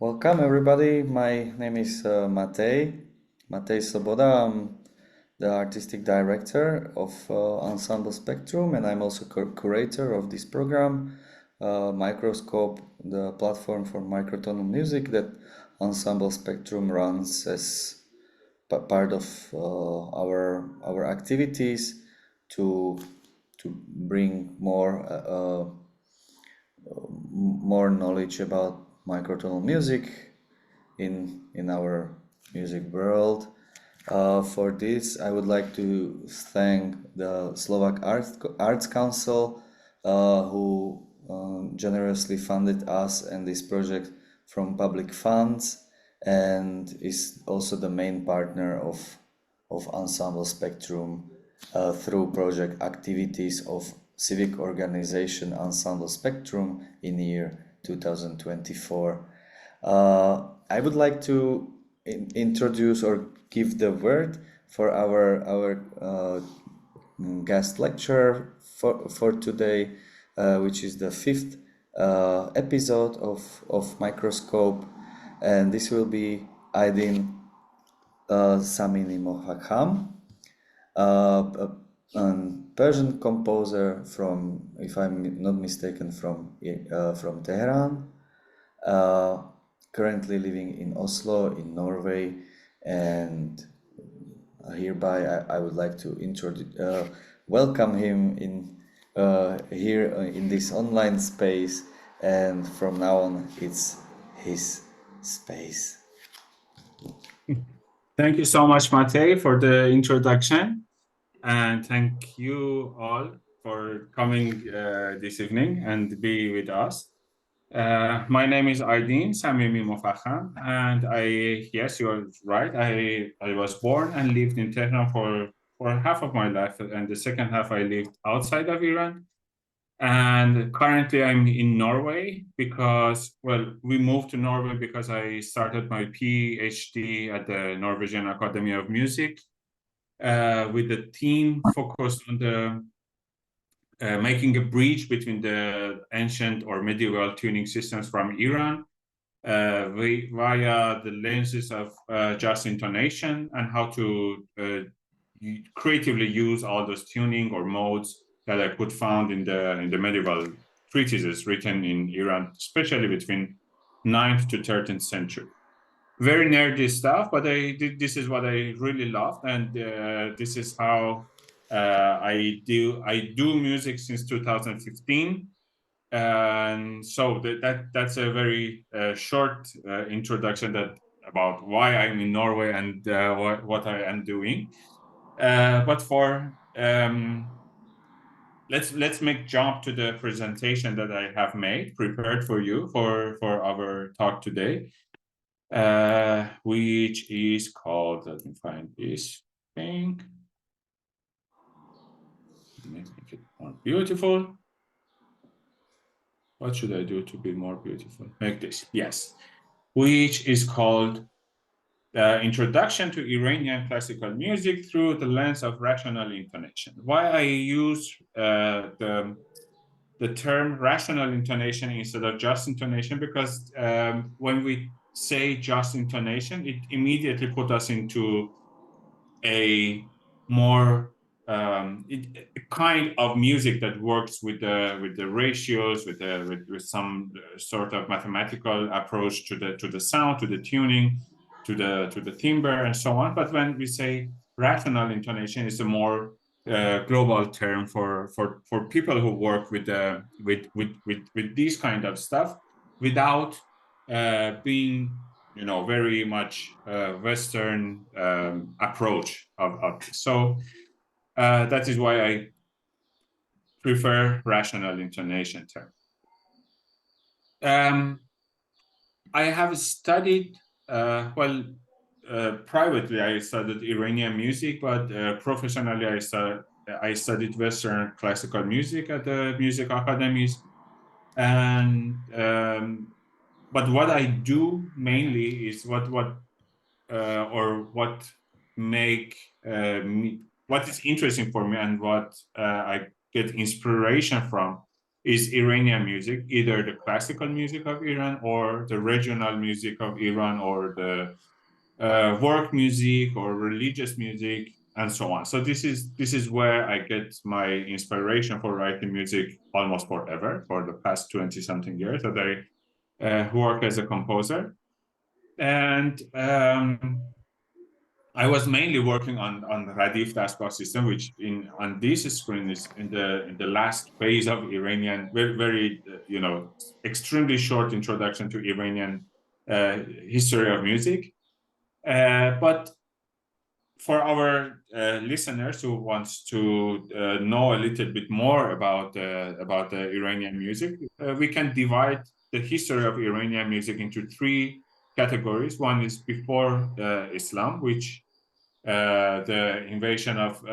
Welcome everybody. My name is Matej Soboda. I'm the artistic director of Ensemble Spectrum, and I'm also curator of this program, Mikroskop, the platform for microtonal music that Ensemble Spectrum runs as part of our activities to bring more knowledge about microtonal music in our music world. For this, I would like to thank the Slovak Arts Council, who generously funded us and this project from public funds, and is also the main partner of Ensemble Spectrum through project activities of civic organization Ensemble Spectrum in year 2024. I would like to introduce or give the word for our guest lecturer for today, which is the fifth episode of Microscope, and this will be Idin Samimi Mofakham, a Persian composer from, if I'm not mistaken, from Tehran, currently living in Oslo, in Norway, and hereby I would like to welcome him in here in this online space, and from now on it's his space. Thank you so much, Matej, for the introduction, and thank you all for coming this evening and be with us. My name is Idin Samimi Mofakham, and yes, you are right. I was born and lived in Tehran for half of my life, and the second half I lived outside of Iran. And currently I'm in Norway because, well, we moved to Norway because I started my PhD at the Norwegian Academy of Music with the team focused on the making a bridge between the ancient or medieval tuning systems from Iran via the lenses of just intonation, and how to creatively use all those tuning or modes that I could found in the medieval treatises written in Iran, especially between 9th to 13th century. Very nerdy stuff, but this is what I really loved, and this is how I do music since 2015. And so that's a very short introduction about why I'm in Norway and what I am doing. But for let's make jump to the presentation that I have prepared for you for our talk today, which is called, let me find this thing, make it more beautiful. What should I do to be more beautiful? Make this, yes, which is called Introduction to Iranian Classical Music Through the Lens of Rational Intonation. Why I use the term rational intonation instead of just intonation? Because when we say just intonation, it immediately put us into a more kind of music that works with the ratios, with some sort of mathematical approach to the sound, to the tuning, to the timbre, and so on. But when we say rational intonation, it's a more global term for people who work with these kind of stuff without being, you know, very much Western approach of this. So that is why I prefer rational intonation term. I have studied, privately I studied Iranian music, but professionally I studied Western classical music at the music academies. And but what I do mainly is what is interesting for me, and what I get inspiration from, is Iranian music, either the classical music of Iran or the regional music of Iran or the work music or religious music and so on. So this is where I get my inspiration for writing music almost forever, for the past 20 something years that I work as a composer. And I was mainly working on the Radif taskbar system, which on this screen is in the last phase of Iranian, very extremely short introduction to Iranian history of music. But for our listeners who wants to know a little bit more about the Iranian music, we can divide the history of Iranian music into three categories. One is before Islam, which the invasion of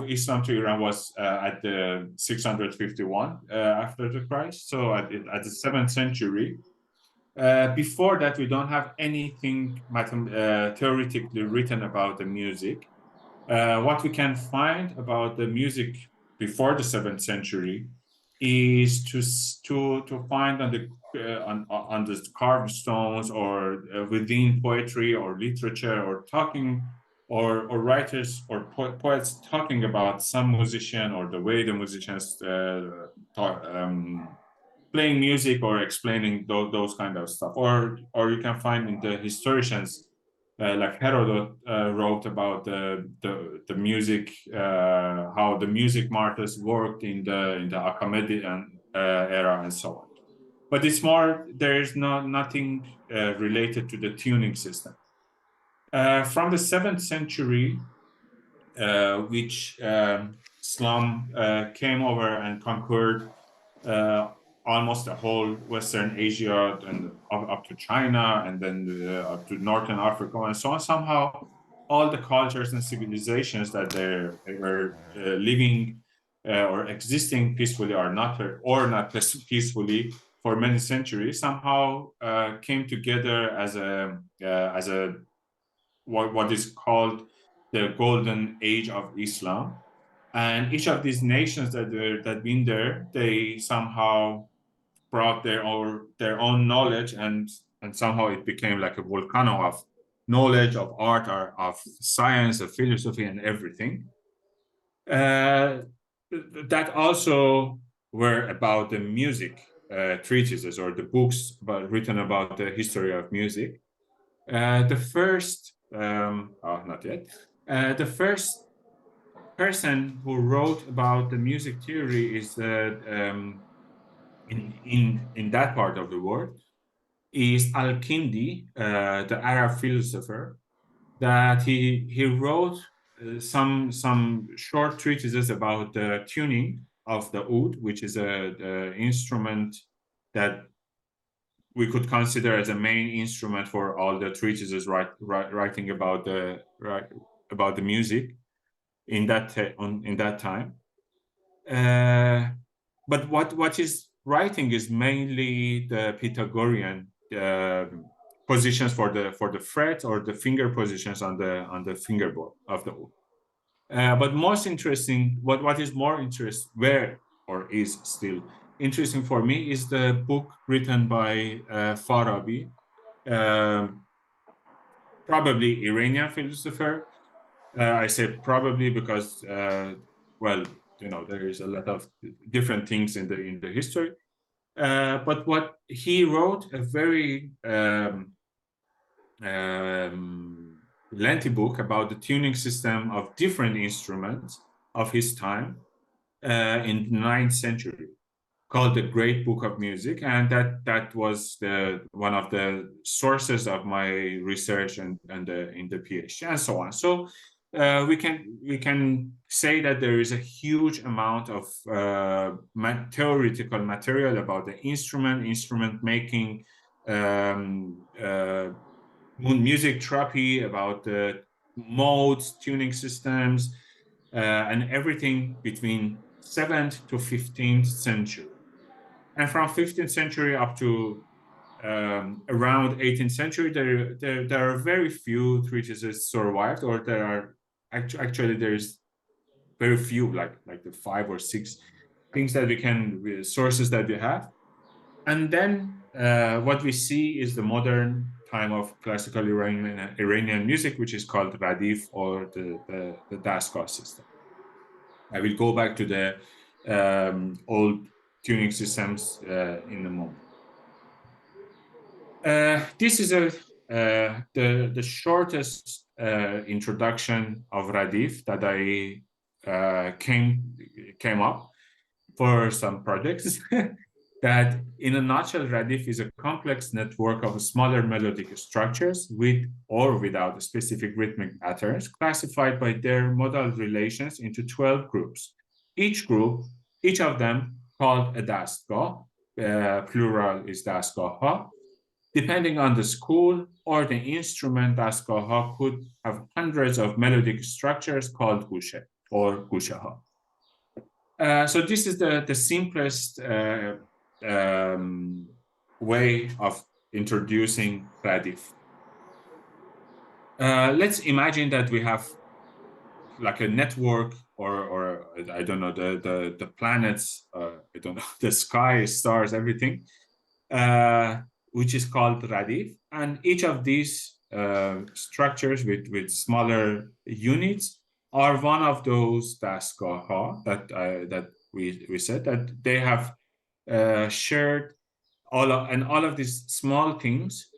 Islam to Iran was at the 651 after the Christ, so at the 7th century. Before that, we don't have anything theoretically written about the music. What we can find about the music before the 7th century is to find on the carved stones or within poetry or literature or talking or writers or poets talking about some musician or the way the musicians playing music or explaining those kind of stuff. Or you can find in the historians like Herodot wrote about the music, how the music martyrs worked in the Achaemenian era and so on. But it's more, there is nothing related to the tuning system. From the 7th century, which Islam came over and conquered almost the whole Western Asia and up to China and then up to Northern Africa and so on. Somehow, all the cultures and civilizations that they were living or existing peacefully or not peacefully for many centuries somehow came together as a what is called the Golden Age of Islam. And each of these nations that been there, they somehow brought their own knowledge, and somehow it became like a volcano of knowledge, of art, or of science, of philosophy, and everything. That also were about the music treatises or the books written about the history of music. The first, not yet. The first person who wrote about the music theory is in that part of the world is Al-Kindi, the Arab philosopher, that he wrote some short treatises about the tuning of the oud, which is a instrument that we could consider as a main instrument for all the treatises writing about the music in that time. But what is writing is mainly the Pythagorean positions for the fret or the finger positions on the fingerboard of the oud. But most interesting, what is more interesting, is still interesting for me, is the book written by Farabi, probably Iranian philosopher. I say probably because, there is a lot of different things in the history. But what he wrote a very lengthy book about the tuning system of different instruments of his time in the 9th century, called the Great Book of Music, and that was one of the sources of my research and in the PhD and so on. So we can say that there is a huge amount of theoretical material about the instrument making, music therapy, about the modes, tuning systems, and everything between 7th to 15th century. And from 15th century up to around 18th century, there are very few treatises survived, or there are actually there's very few, like the 5 or 6 things that we can, sources that we have. And then what we see is the modern time of classical Iranian music, which is called Radif, or the Dastgah system. I will go back to the old tuning systems in a moment. This is the shortest introduction of Radif that I came up for some projects. That in a nutshell, Radif is a complex network of smaller melodic structures with or without specific rhythmic patterns, classified by their modal relations into 12 groups. Each of them called a dastgah, plural is dastgah. Depending on the school or the instrument, dastgah could have hundreds of melodic structures called gushe or gushaha. So this is the simplest way of introducing Radif. Let's imagine that we have like a network, or I don't know, the planets, I don't know, the sky, stars, everything, which is called Radif. And each of these structures with smaller units are one of those dastgah that we said that they have shared all of these small things.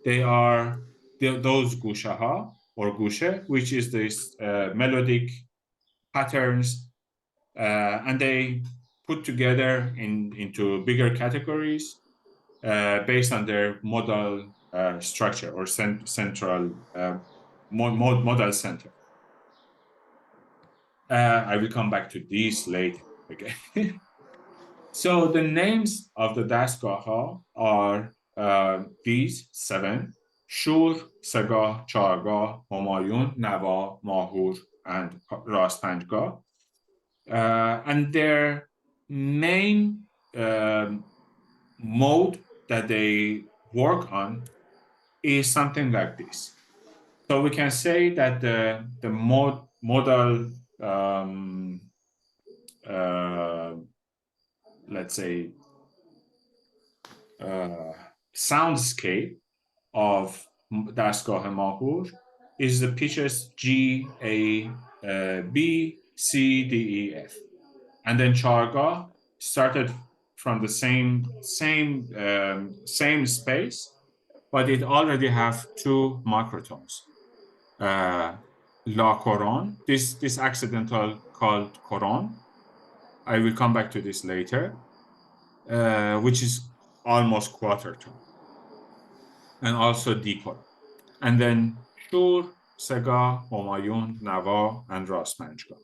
They are those gushaha or gushe, which is this melodic patterns, and they put together into bigger categories based on their modal structure or central modal center. I will come back to these later. Okay. So the names of the dastgah are these 7: Shur, Sagah, Chargah, Homayun, Nava, Mahur, and Rastpanjgah. And their main mode that they work on is something like this. So we can say that the modal let's say soundscape of dastgah Mahur is the pitches G, A, B, C, D, E, F, and then Chargah started from the same space, but it already have two microtones. La Coron, this accidental called Coron. I will come back to this later, which is almost quarter tone, and also D Coron. And then Shur, Sega, Homayun, Nava, and Rastpanjgah.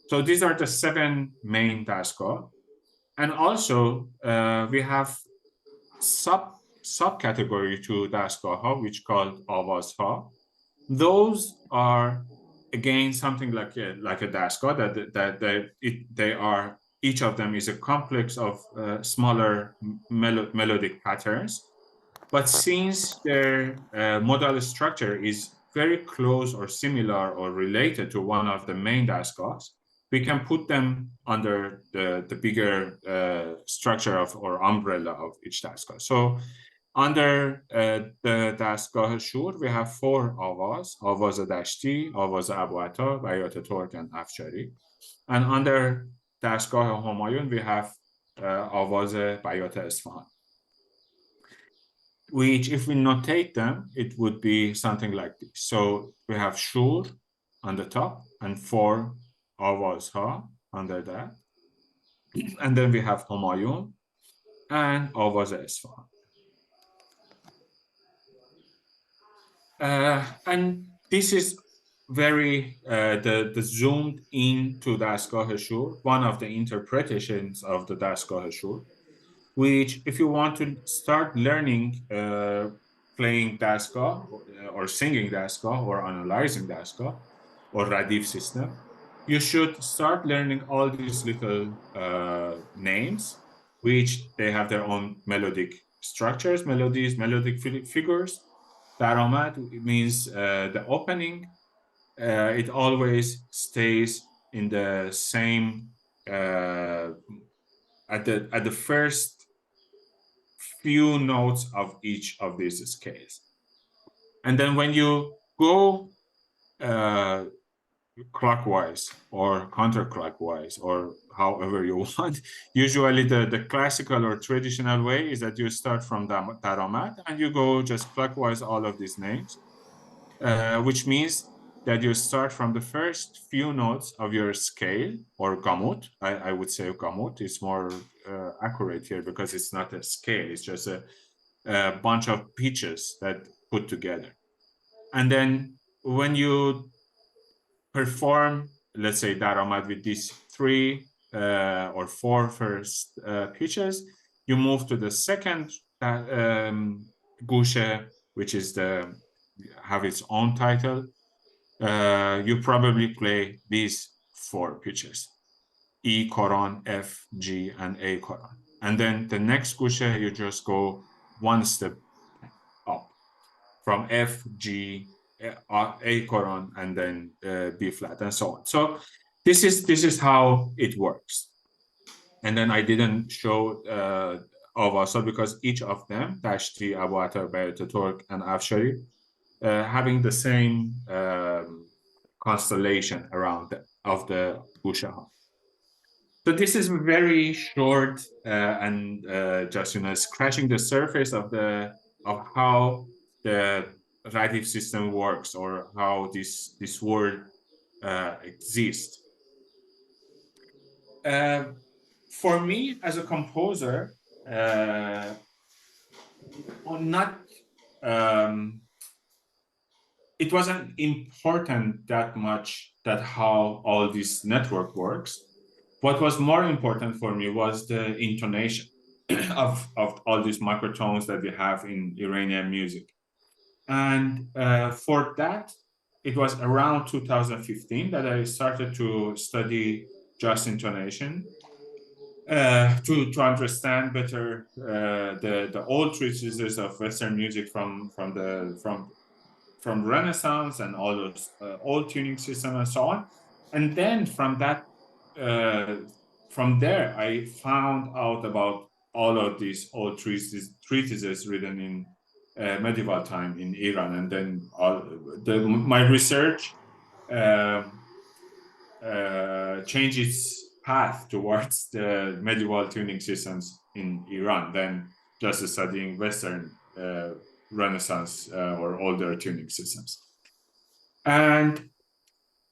So these are the 7 main dastgah. And also we have subcategory to dastgah, which called avazha. Those are again something like a dastgah that they are, each of them is a complex of smaller melodic patterns. But since their modal structure is very close or similar or related to one of the main dastgahs, we can put them under the bigger structure of or umbrella of each dastgah. So under the dastgah Shur, we have 4 avaz: avaz dashti, avaz Abu Atta, bayat Turk, and Afshari. And under dastgah Homayun, we have avaz bayat Isfahan, which if we notate them, it would be something like this. So we have Shur on the top and 4 avaz ha under that. And then we have Homayun and avaz Isfahan. And this is very the zoomed into dastgah Shur, one of the interpretations of the dastgah Shur, which if you want to start learning playing dastgah or singing dastgah or analyzing dastgah or Radif system, you should start learning all these little names, which they have their own melodic structures, melodic figures. Daramad means the opening. It always stays in the same at the first few notes of each of these scales. And then when you go clockwise or counterclockwise or however you want, usually the classical or traditional way is that you start from the Daramat and you go just clockwise all of these names, which means that you start from the first few notes of your scale or gamut. I would say gamut is more accurate here because it's not a scale, it's just a bunch of pitches that put together. And then when you perform, let's say Daramat with these 3 or 4 first pitches, you move to the second gushe, which is have its own title. You probably play these 4 pitches: E koron, F, G, and A koron. And then the next gushe, you just go one step up from F, G, A koron, and then B flat, and so on. So this is how it works. And then I didn't show also because each of them, Dashti, Abu Atar, Turk, and Afshari, having the same constellation around of the Gusha. So this is very short and just scratching the surface of how the Radif system works or how this word exists. For me as a composer, not it wasn't important that much that how all this network works. What was more important for me was the intonation of all these microtones that we have in Iranian music. And for that, it was around 2015 that I started to study just intonation to understand better the old treatises of Western music from Renaissance and all those old tuning systems and so on. And then from there, I found out about all of these old treatises written in medieval time in Iran. And then my research changed its path towards the medieval tuning systems in Iran than just studying Western Renaissance or older tuning systems. And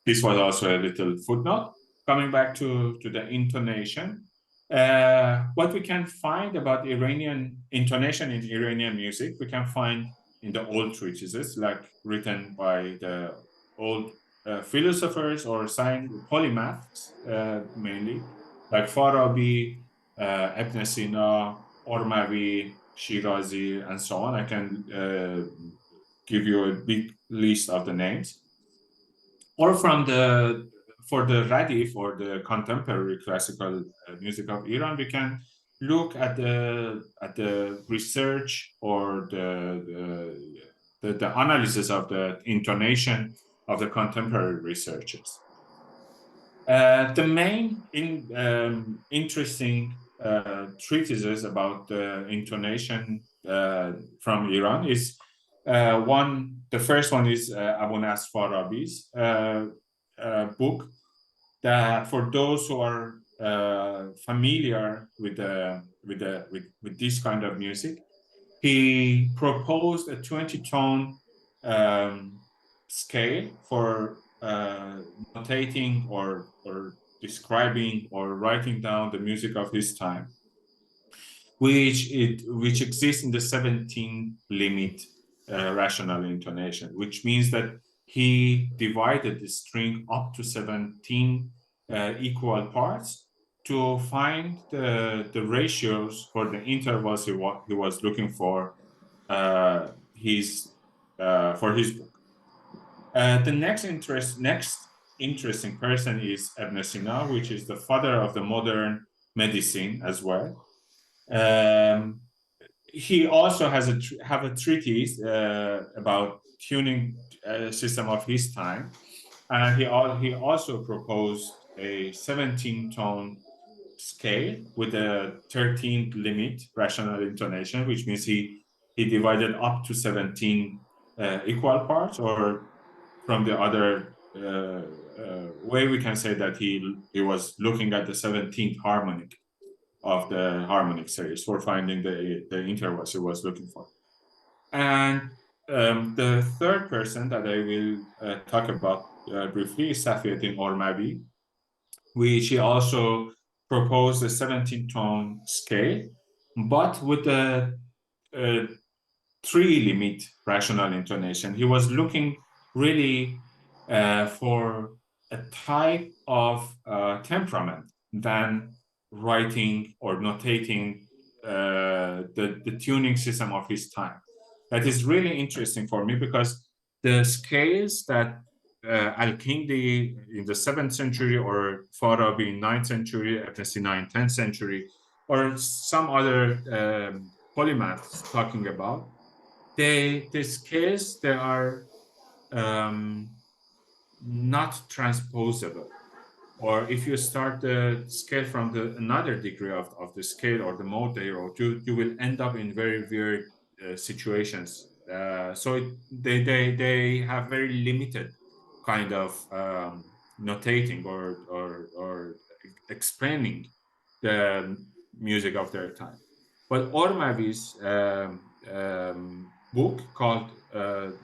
this was also a little footnote. Coming back to the intonation, what we can find about Iranian intonation in Iranian music, we can find in the old treatises, like written by the old philosophers or polymaths, mainly, like Farabi, Ibn Sina, Ormavi, Shirazi, and so on. I can give you a big list of the names. Or for the Radif or the contemporary classical music of Iran, we can look at the research or the analysis of the intonation of the contemporary researchers. The main interesting treatises about the intonation from Iran is the first one is Abu Nasr Farabi's book, that for those who are familiar with this kind of music, he proposed a 20-tone scale for notating or describing or writing down the music of his time, which exists in the 17 limit rational intonation, which means that he divided the string up to 17 equal parts to find the ratios for the intervals he was looking for his book. The next interesting person is Ibn Sina, which is the father of the modern medicine as well. He also have a treatise about tuning system of his time, and he also proposed a 17-tone scale with a 13th limit rational intonation, which means he divided up to 17 equal parts, or from the other way we can say that he was looking at the 17th harmonic of the harmonic series for finding the intervals he was looking for. And the third person that I will talk about briefly is Safiyeddin Ormavi, which he also proposed a 17-tone scale, but with a three limit rational intonation. He was looking really for a type of temperament than writing or notating the tuning system of his time. That is really interesting for me, because the scales that Al-Kindi in the 7th century, or Farabi in 9th century, Efesina in 10th century, or some other polymaths talking about, the scales, they are not transposable. Or if you start the scale from another degree of the scale or the mode they wrote, you will end up in very weird situations. So they have very limited kind of notating or explaining the music of their time. But Ormavi's book called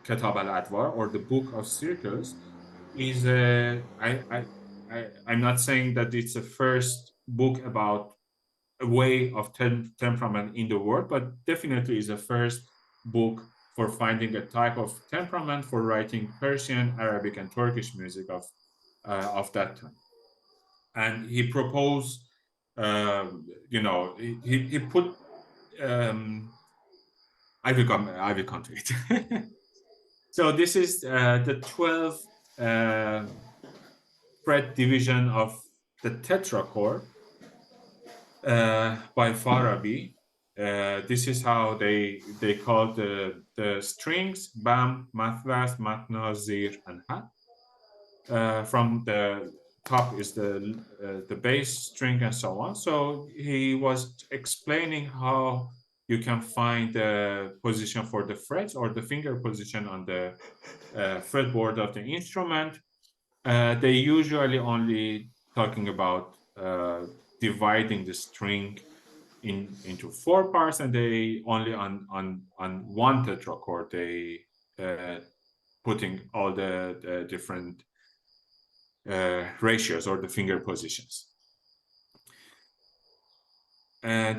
Kitab al-Advar, or the Book of Circles, is I'm not saying that it's the first book about a way of temperament in the world, but definitely is the first book for finding a type of temperament for writing Persian, Arabic, and Turkish music of that time. And he proposed, he put. I will come to it. So this is the 12 fret division of the tetrachord by Farabi. This is how they call the strings: bam, mathwas, matna, zir, and hat. From the top is the bass string and so on. So he was explaining how you can find the position for the frets or the finger position on the fretboard of the instrument. They usually only talking about dividing the string into 4 parts, and they only on one tetrachord they putting all the different ratios or the finger positions.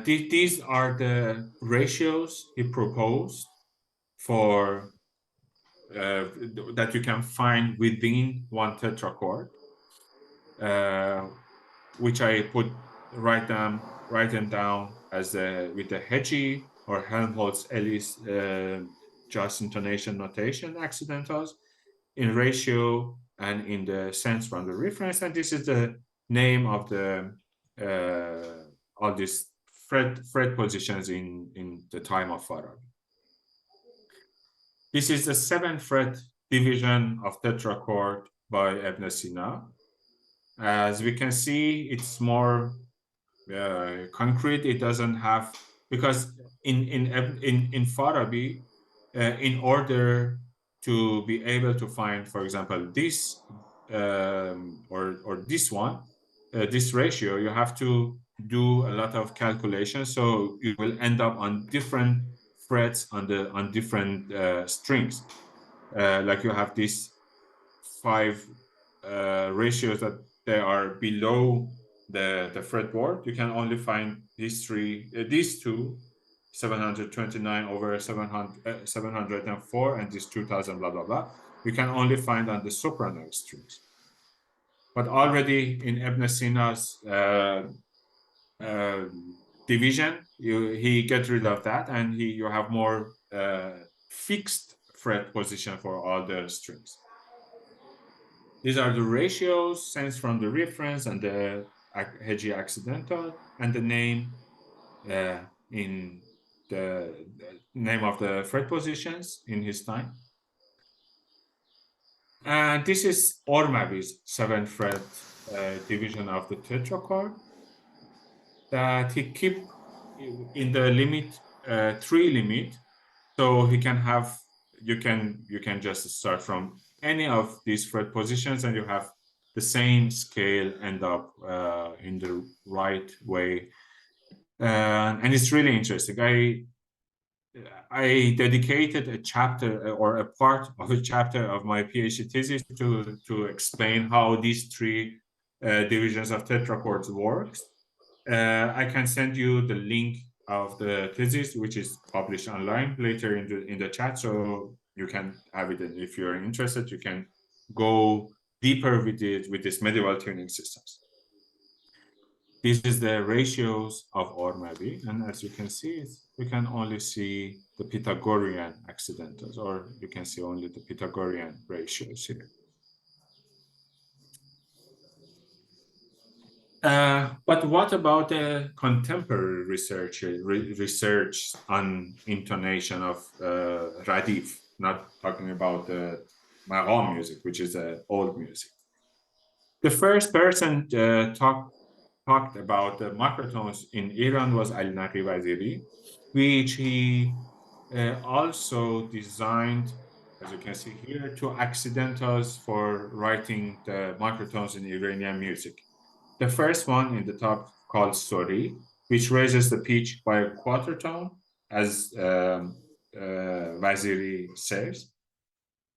These are the ratios he proposed for that you can find within one tetrachord, which I write them down as with the Hedgie or Helmholtz-Ellis just intonation notation accidentals in ratio and in the sense from the reference. And this is the name of the all these fret positions in the time of Farabi. This is the 7th fret division of tetrachord by Ibn Sina. As we can see, it's more concrete. It doesn't have, because in Farabi, in order to be able to find, for example, this or this one, this ratio, you have to do a lot of calculations. So you will end up on different frets on different strings. Like you have these 5 ratios that they are below the fretboard. You can only find these two, 729 over 704, and this 2000, blah, blah, blah. You can only find on the soprano strings. But already in Ibn Sina's division, he gets rid of that, and you have more fixed fret position for all the strings. These are the ratios, sense from the reference, and the Hedgie accidental, and the name in the name of the fret positions in his time. And this is Ormavi's 7th fret division of the tetrachord. that he keep in the limit 3 limit, so he can have you can just start from any of these fret positions and you have the same scale end up in the right way, and it's really interesting. I dedicated a chapter or a part of a chapter of my PhD thesis to explain how these 3 divisions of tetrachords works. I can send you the link of the thesis, which is published online later in the chat, so you can have it. And if you're interested, you can go deeper with it with these medieval tuning systems. This is the ratios of Ormavy, and as you can see, we can only see the Pythagorean accidentals, or you can see only the Pythagorean ratios here. But what about the contemporary research on intonation of Radif? Not talking about the Maqam music, which is old music. The first person talked about the microtones in Iran was Ali Naqi Waziri, which he also designed, as you can see here, 2 accidentals for writing the microtones in Iranian music. The first one in the top called Sori, which raises the pitch by a quarter tone, as Waziri says.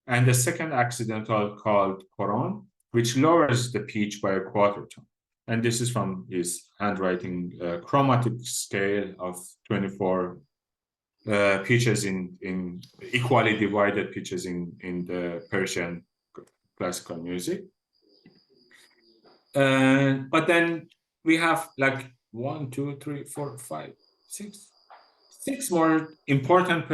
And the second accidental called Quran, which lowers the pitch by a quarter tone. And this is from his handwriting chromatic scale of 24 pitches in equally divided pitches in the Persian classical music. But then we have like 1, 2, 3, 4, 5, 6 more important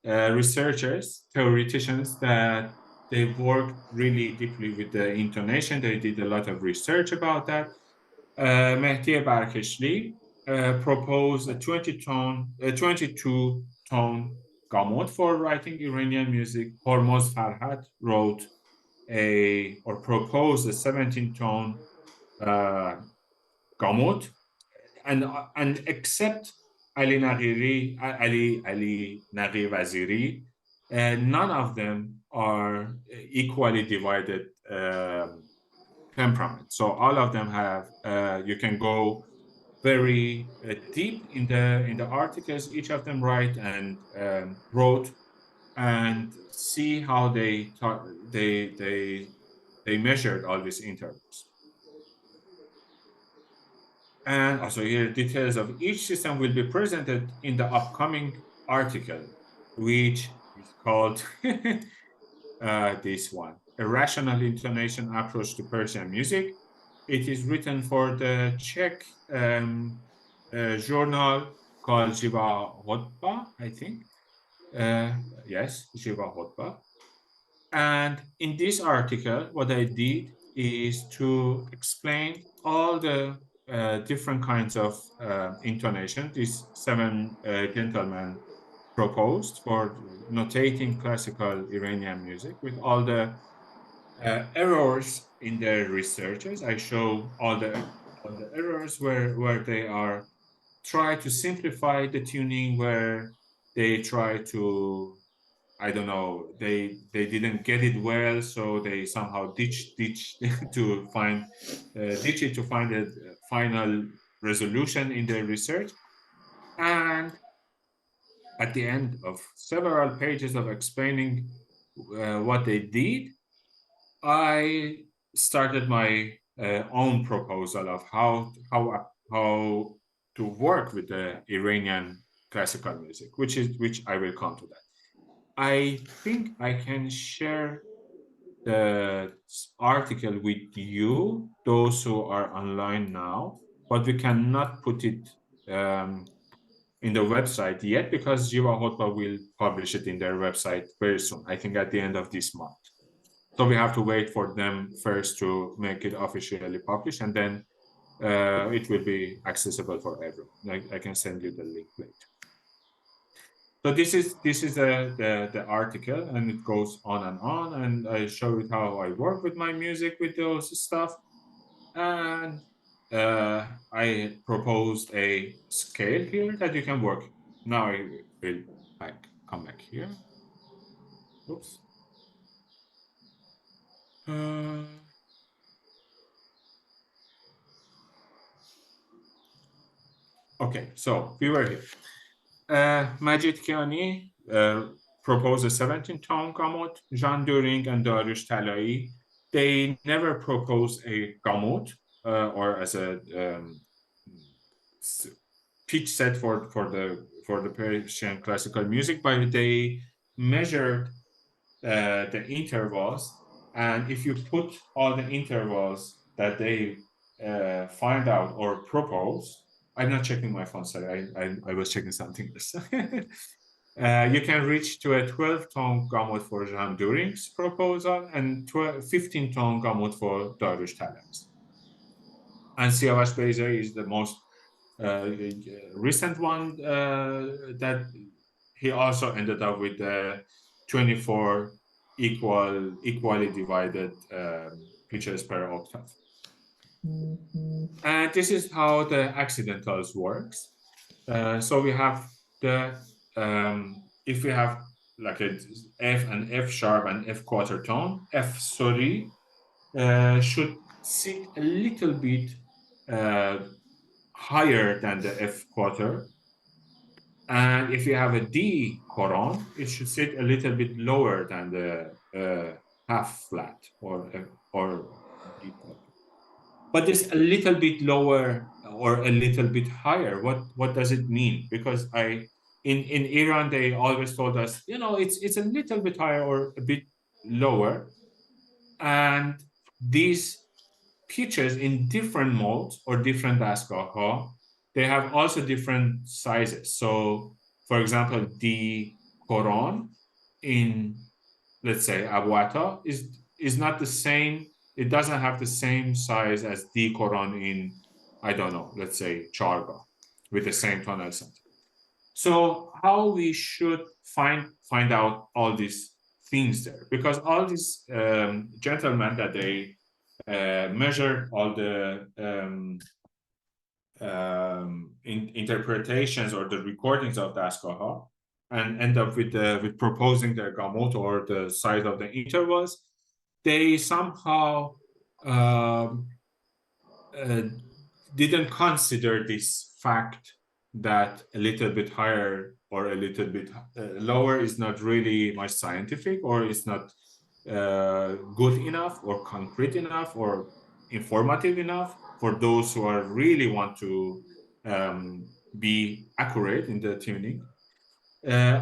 researchers, theoreticians, that they worked really deeply with the intonation. They did a lot of research about that. Mehdi Barkeshli proposed a 22-tone gamut for writing Iranian music. Hormoz Farhat wrote proposed a 17-tone gamut, and except Ali Naqi Waziri, none of them are equally divided temperament. So all of them have you can go very deep in the articles each of them wrote and see how they measured all these intervals. And also here, details of each system will be presented in the upcoming article, which is called this one, A Rational Intonation Approach to Persian Music. It is written for the Czech journal called Živa hudba, I think. Yes, Živa hudba. And in this article, what I did is to explain all the different kinds of intonation these 7 gentlemen proposed for notating classical Iranian music, with all the errors in their researches. I show all the errors where they are try to simplify the tuning, where they try to, I don't know, they didn't get it well, so they somehow ditch to find ditch it to find a final resolution in their research. And at the end of several pages of explaining what they did, I started my own proposal of how to work with the Iranian classical music, which I will come to that. I think I can share the article with you, those who are online now, but we cannot put it in the website yet because Jiva Hotba will publish it in their website very soon, I think at the end of this month. So we have to wait for them first to make it officially published, and then it will be accessible for everyone. I can send you the link later. So this is the article, and it goes on, and I show it how I work with my music with those stuff, and I proposed a scale here that you can work. Now I will come back here. Oops. Okay, so we were here. Majid Kiani proposed a 17-tone gamut. Jean During and Dariush Talai, they never proposed a gamut or as a pitch set for the Persian classical music, but they measured the intervals, and if you put all the intervals that they find out or propose, I'm not checking my phone, sorry, I was checking something else. You can reach to a 12-tone gamut for Jean During's proposal and 15-tone gamut for Dariush Talai's. And Siavash Beyza is the most recent one that he also ended up with 24 equally divided pitches per octave. And this is how the accidentals works. So we have the if we have like a F and F sharp and F quarter tone, F sorry should sit a little bit higher than the F quarter. And if you have a D coron, it should sit a little bit lower than the half flat or D quarter. But this a little bit lower or a little bit higher, what does it mean? Because in Iran, they always told us, you know, it's a little bit higher or a bit lower. And these pitches in different modes or different dastgah, they have also different sizes. So, for example, the Quran in, let's say, Abuata is not the same. It doesn't have the same size as the Quran in, I don't know, let's say, Charga with the same tonal center. So how we should find out all these things there? Because all these gentlemen that they measure all the interpretations or the recordings of the Askaha and end up with proposing their gamut or the size of the intervals, they somehow didn't consider this fact that a little bit higher or a little bit lower is not really much scientific, or it's not good enough or concrete enough or informative enough for those who are really want to be accurate in the tuning.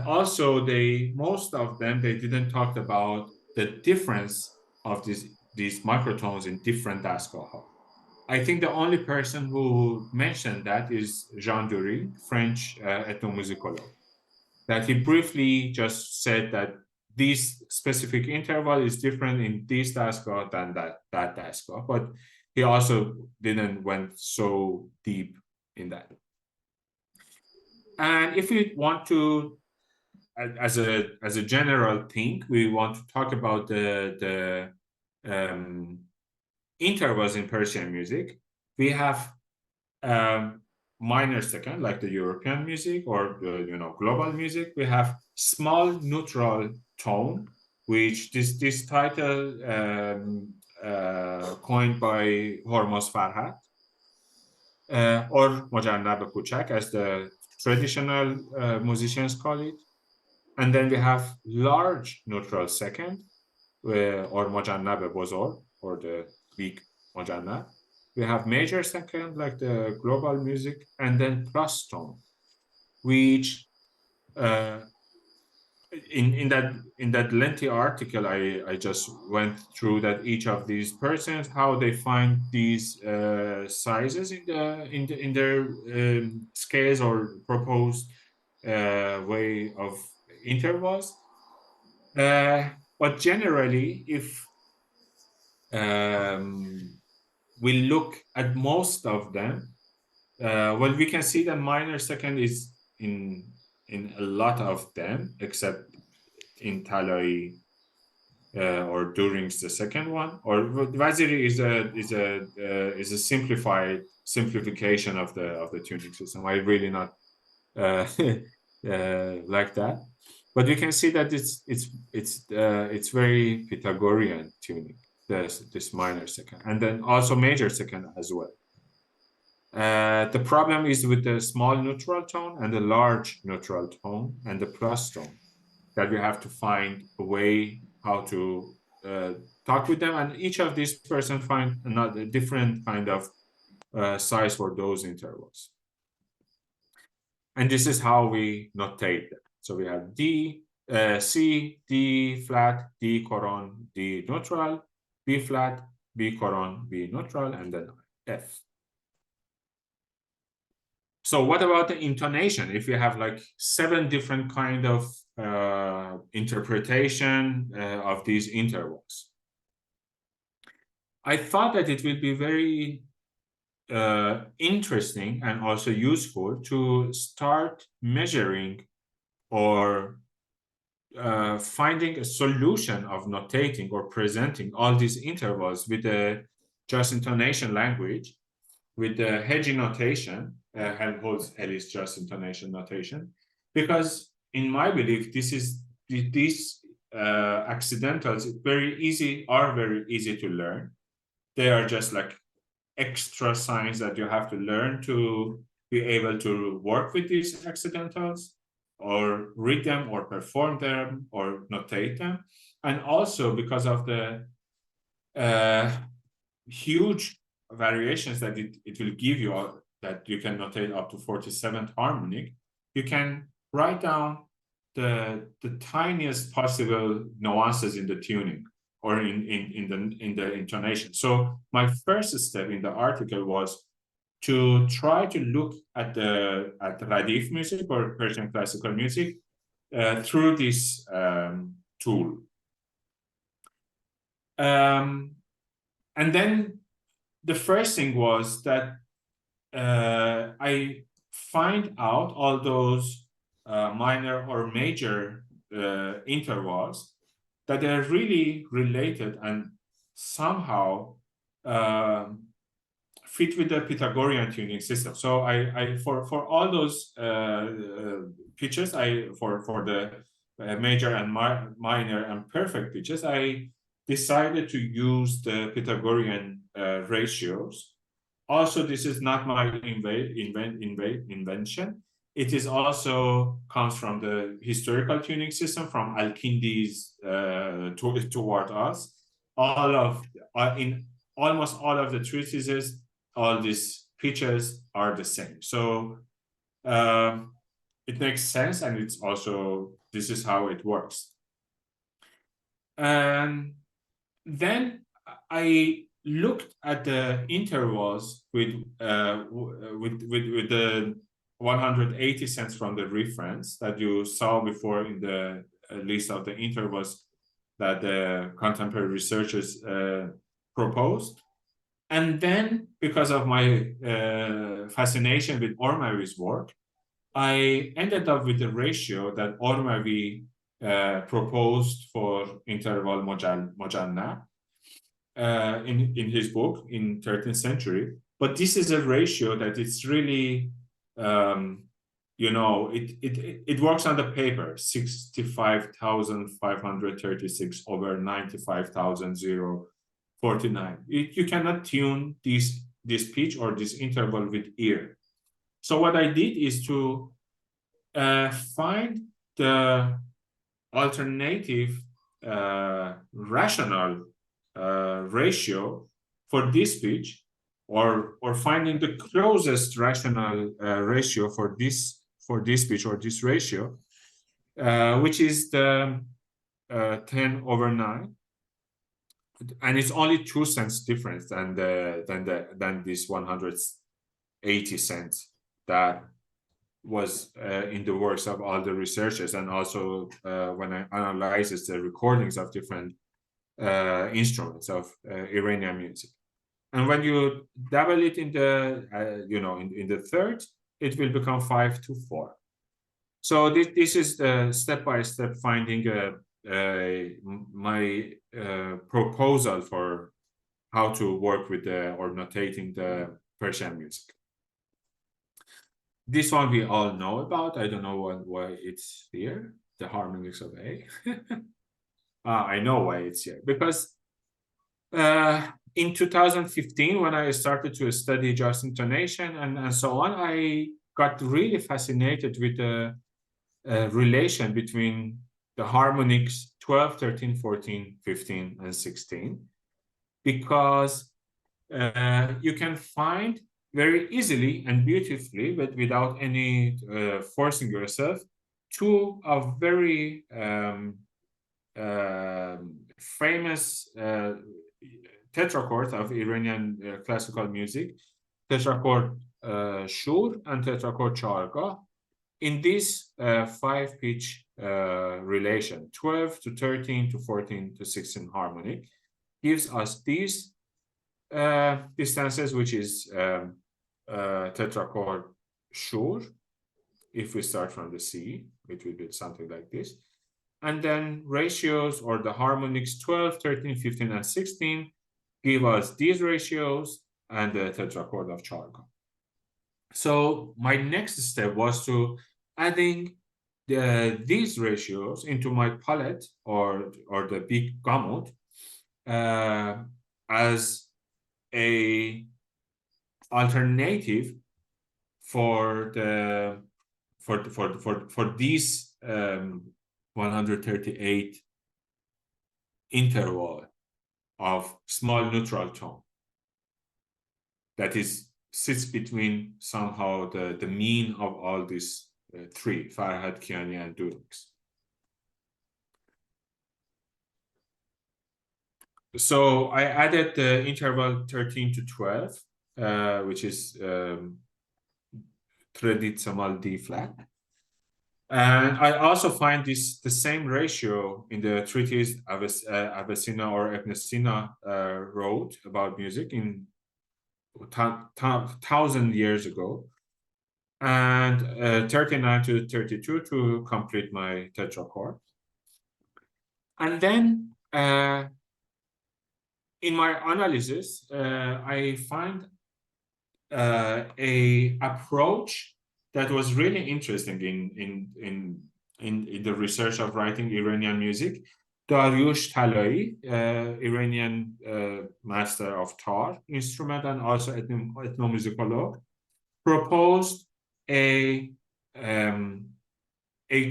Also, most of them, they didn't talk about the difference of these microtones in different dastgah. I think the only person who mentioned that is Jean During, French ethnomusicologue, that he briefly just said that this specific interval is different in this dastgah than that dastgah, but he also didn't went so deep in that. And if we want to, as a general thing, we want to talk about the intervals in Persian music. We have minor second, like the European music or global music. We have small neutral tone, which this title coined by Hormoz Farhat or Mojannab Kuchak, as the traditional musicians call it. And then we have large neutral second, or Mojannab Bozor, or the big Mojannab. We have major second, like the global music, and then plus tone, which in that lengthy article I just went through that each of these persons, how they find these sizes in their scales or proposed way of intervals. But generally, if we look at most of them, well, we can see that minor second is in a lot of them, except in Talai or during the second one. Or Vaziri is a simplification of the tuning system. I really not like that, but we can see that it's very Pythagorean tuning. This minor second, and then also major second as well. The problem is with the small neutral tone and the large neutral tone and the plus tone, that we have to find a way how to talk with them, and each of these person find another different kind of size for those intervals. And this is how we notate them. So we have D, C, D flat, D coron, D neutral, B flat, B coron, B neutral, and then F. So what about the intonation? If you have like 7 different kind of interpretation of these intervals, I thought that it will be very interesting and also useful to start measuring or finding a solution of notating or presenting all these intervals with the just intonation language, with the Heji notation, Helmholtz-Ellis just intonation notation, because in my belief, these accidentals are very easy to learn. They are just like extra signs that you have to learn to be able to work with these accidentals, or read them, or perform them, or notate them. And also because of the huge variations that it will give you, that you can notate up to 47th harmonic, you can write down the tiniest possible nuances in the tuning or in the intonation. So my first step in the article was to try to look at Radif music or Persian classical music through this tool. And then the first thing was that I find out all those minor or major intervals that they're really related and somehow fit with the Pythagorean tuning system. So I for all those pitches, for the major and minor and perfect pitches, I decided to use the Pythagorean ratios. Also, this is not my invention. It is also comes from the historical tuning system from Al-Kindi's toward us. In almost all of the treatises, all these pitches are the same. So it makes sense, and it's also, this is how it works. And then I looked at the intervals with the 180 cents from the reference that you saw before in the list of the intervals that the contemporary researchers proposed. And then, because of my fascination with Ormavy's work, I ended up with the ratio that Ormavy proposed for interval Mojanna in his book in 13th century. But this is a ratio that it's really, it works on the paper, 65,536 over 95,049. You cannot tune this pitch or this interval with ear. So what I did is to find the alternative rational ratio for this pitch, or finding the closest rational ratio for this pitch or this ratio, which is the 10 over 9, and it's only 2 cents difference than this 180 cents that was in the works of all the researchers, and also when I analyzes the recordings of different instruments of Iranian music. And when you double it in the in the third, it will become 5 to 4. So this is the step-by-step finding my proposal for how to work with or notating the Persian music. This one we all know about. I don't know why it's here. The harmonics of A. I know why it's here, because in 2015, when I started to study jazz intonation and so on, I got really fascinated with the relation between the harmonics 12, 13, 14, 15, and 16, because you can find very easily and beautifully, but without any forcing yourself, two of very famous tetrachords of Iranian classical music, tetrachord Shur and tetrachord Charga, in this 5-pitch relation, 12 to 13 to 14 to 16 harmonic, gives us these distances, which is tetrachord Shur. If we start from the C, it will be something like this. And then ratios, or the harmonics 12, 13, 15, and 16 give us these ratios and the tetrachord of Charga. So my next step was to adding these ratios into my palette or the big gamut as a alternative for these 138 interval of small neutral tone that sits between somehow the mean of all these three, Farhad, Kiani, and Durix. So I added the interval 13 to 12, which is Tredit Samal D flat. And I also find the same ratio in the treatise Avicena or Ibn Sina wrote about music in 1,000 years ago, and 39 to 32 to complete my tetrachord. And then in my analysis, I find a approach that was really interesting in the research of writing Iranian music. Dariush Talai, Iranian master of tar instrument and also ethnomusicologue, proposed a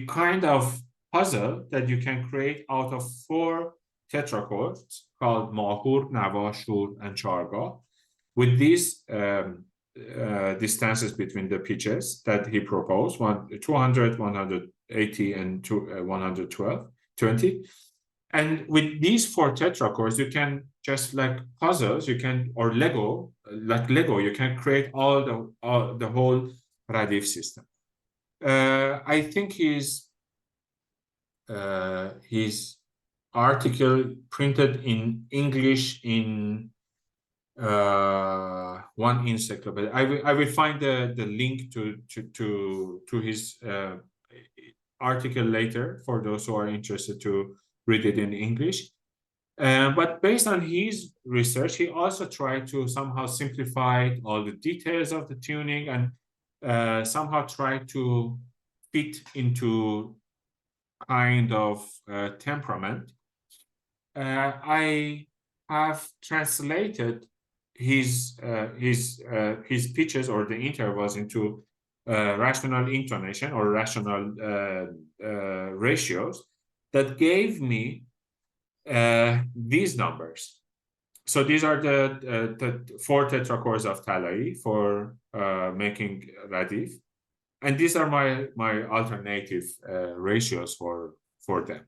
kind of puzzle that you can create out of 4 tetrachords called Mahur, Nawa, Shur, and Charga, with these distances between the pitches that he proposed, 200, 180, and 120. And with these 4 tetrachords, you can just like puzzles, or Lego, you can create all the whole Radif system. I think his article printed in English in one encyclopedia. I will find the link to his article later for those who are interested to read it in English. But based on his research, he also tried to somehow simplify all the details of the tuning and somehow try to fit into kind of temperament. I have translated his pitches or the intervals into rational intonation or rational ratios that gave me these numbers. So these are the 4 tetrachords of Talai for making Radif, and these are my alternative ratios for them.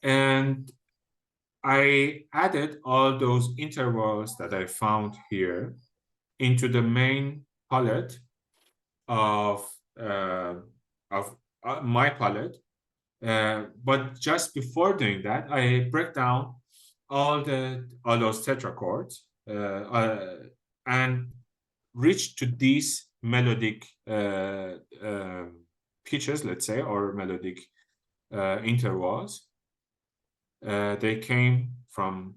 And I added all those intervals that I found here into the main palette of my palette. But just before doing that, I break down all those tetrachords and reach to these melodic pitches, let's say, or melodic intervals. They came from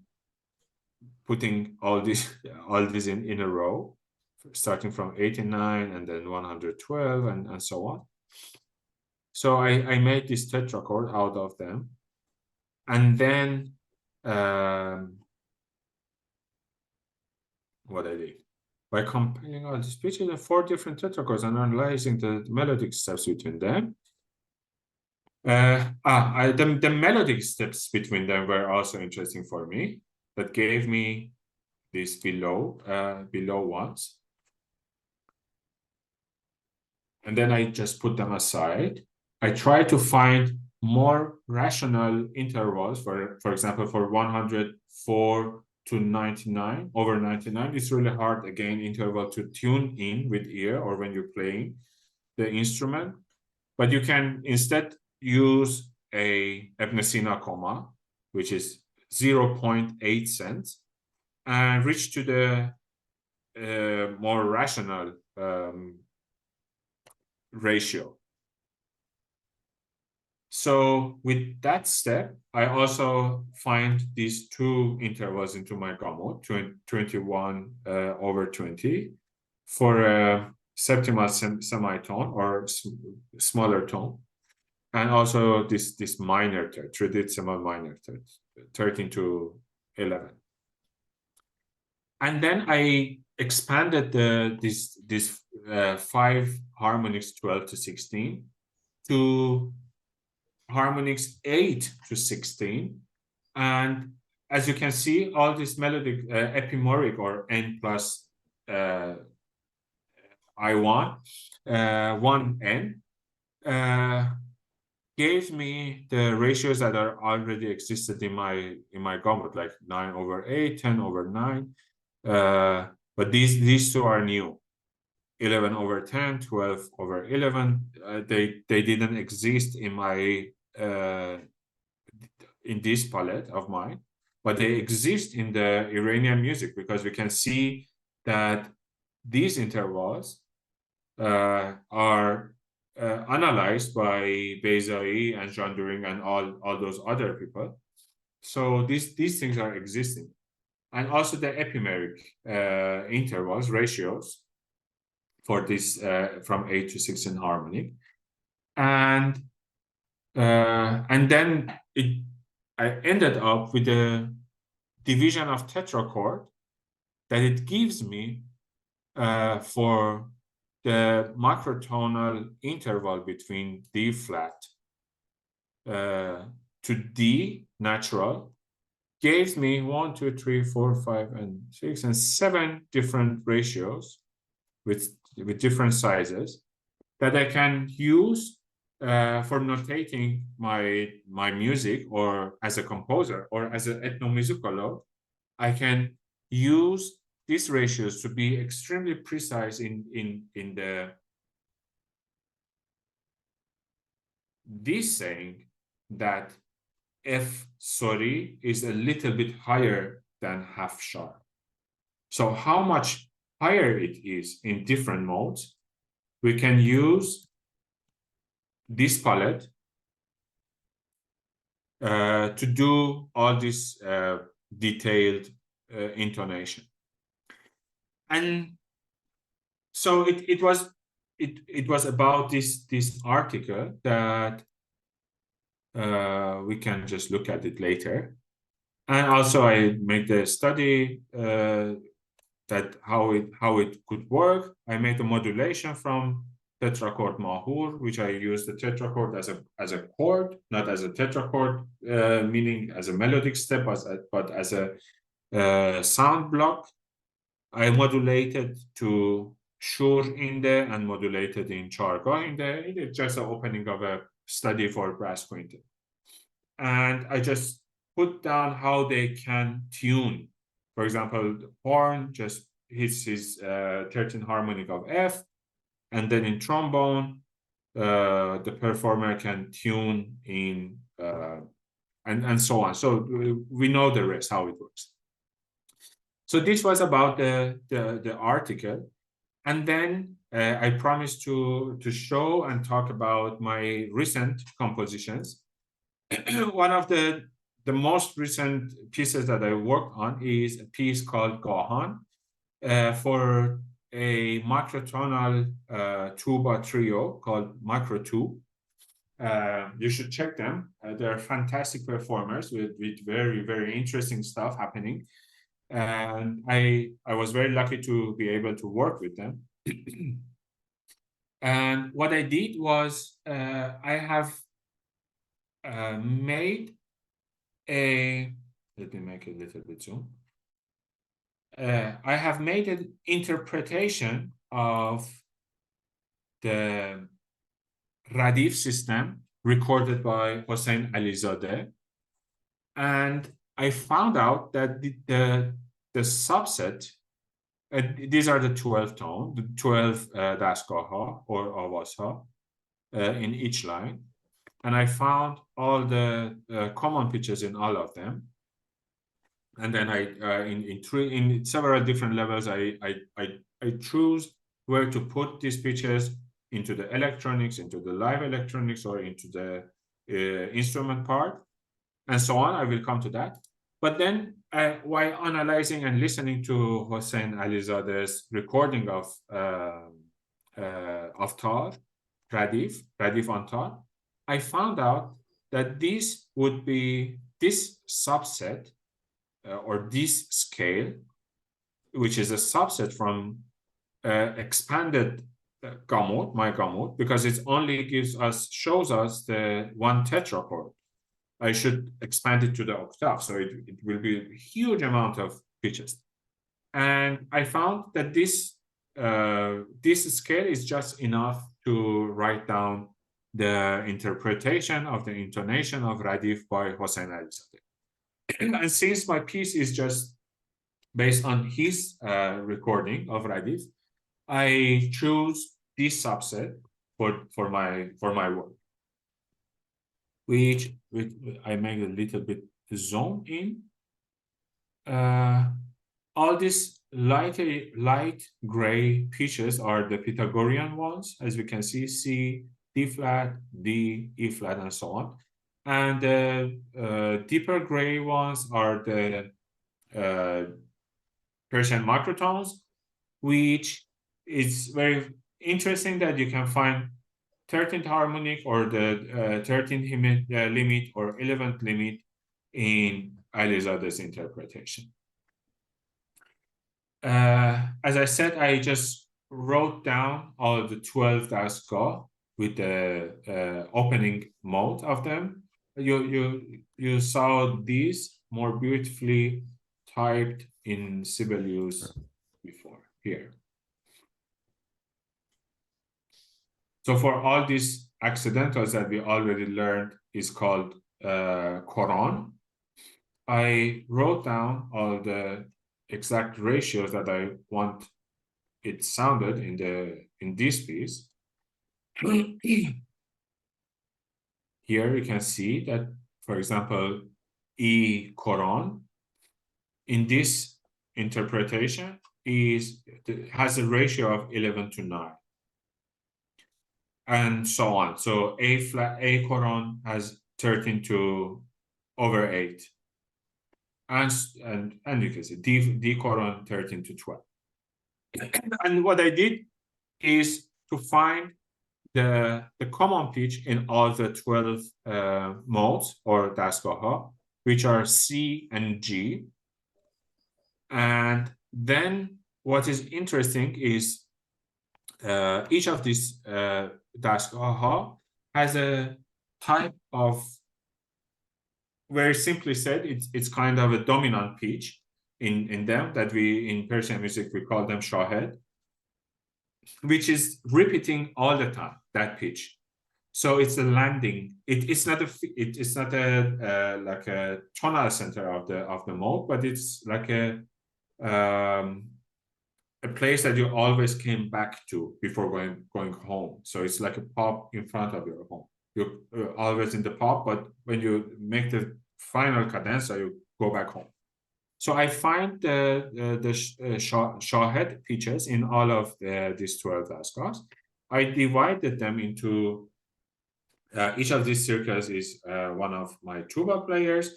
putting all these in a row, starting from 89 and then 112 and so on. So I made this tetrachord out of them. And then what I did, by compiling all these pictures of 4 different tetrachords and analyzing the melodic steps between them. The melodic steps between them were also interesting for me. That gave me these below ones. And then I just put them aside. I try to find more rational intervals, for example, for 104 to 99, over 99. It's really hard, again, interval to tune in with ear or when you're playing the instrument. But you can instead use a Ibn Sina comma, which is 0.8 cents, and reach to the more rational ratio. So with that step, I also find these 2 intervals into my gamut, 21 over 20, for a septimal semitone or smaller tone, and also this minor third, tridecimal minor third, 13 to 11. And then I expanded this 5 harmonics 12 to 16 to harmonics 8 to 16. And as you can see, all this melodic epimoric or n plus I1, 1n, gave me the ratios that are already existed in my gamut, like 9 over 8, 10 over 9. But these 2 are new. 11 over 10, 12 over 11. They didn't exist in my in this palette of mine, but they exist in the Iranian music, because we can see that these intervals are analyzed by Beizai and Jean During and all those other people. So these things are existing. And also the epimeric intervals, ratios, for this from 8 to 16 harmonic. And then I ended up with a division of tetrachord that it gives me for the microtonal interval between D flat to D natural, gave me 1, 2, 3, 4, 5, and 6, and 7 different ratios with different sizes that I can use for notating my music, or as a composer or as an ethnomusicolog. I can use these ratios to be extremely precise in this saying that F sorry is a little bit higher than half sharp. So how much higher it is in different modes, we can use this palette to do all this detailed intonation. And so it was about this article that we can just look at it later. And also I made the study that how it could work. I made a modulation from tetrachord mahur, which I use the tetrachord as a chord, not as a tetrachord, meaning as a melodic step, but as a sound block. I modulated to shur inde and modulated in chargah inde. It's just an opening of a study for brass quintet. And I just put down how they can tune. For example, the horn just hits his 13th harmonic of F, and then in trombone, the performer can tune in and so on. So we know the rest, how it works. So this was about the article. And then I promised to show and talk about my recent compositions. one of the most recent pieces that I worked on is a piece called Gahan for a microtonal tuba trio called Micro 2. You should check them. They're fantastic performers with very, very interesting stuff happening. And I was very lucky to be able to work with them. And what I did was I have made a, let me make it a little bit zoom. I have made an interpretation of the Radif system recorded by Hossein Alizadeh. And I found out that the subset, these are the 12 tone, the 12 dastgah or avazha in each line. And I found all the common pitches in all of them. And then in several different levels, I choose where to put these pitches into the electronics, into the live electronics, or into the instrument part, and so on. I will come to that. But then while analyzing and listening to Hossein Alizadeh's recording of Tar, Radif on Tar, I found out that this would be this subset or this scale, which is a subset from expanded gamut, my gamut, because it only shows us the one tetrachord. I should expand it to the octave, so it will be a huge amount of pitches. And I found that this scale is just enough to write down the interpretation of the intonation of Radif by Hossein Alizadeh. And since my piece is just based on his recording of Radif, I choose this subset for my work, which I make a little bit zoom in. All these light gray pitches are the Pythagorean ones, as we can see: C, D flat, D, E flat, and so on. And the deeper gray ones are the Persian microtones, which is very interesting that you can find 13th harmonic or the 13th limit or 11th limit in Alizadeh's interpretation. As I said, I just wrote down all the 12 dastgah with the opening mode of them. You saw these more beautifully typed in Sibelius before here. So for all these accidentals that we already learned is called Quran, I wrote down all the exact ratios that I want it sounded in this piece. Here you can see that, for example, E Quran in this interpretation has a ratio of 11 to 9. And so on. So A Quran has 13 to over 8. And you can see D Quran 13 to 12. And what I did is to find the common pitch in all the 12 modes or dastgah, which are C and G. And then what is interesting is each of these dastgah has a type of, very simply said, it's kind of a dominant pitch in them that we in Persian music we call them shahed, which is repeating all the time, that pitch. So it's a landing. It's not a like a tonal center of the mode, but it's like a place that you always came back to before going home. So it's like a pub in front of your home. You're always in the pub, but when you make the final cadenza, you go back home. So I find the shahed pitches in all of these 12 dastgahs. I divided them into Each of these circles is one of my tuba players.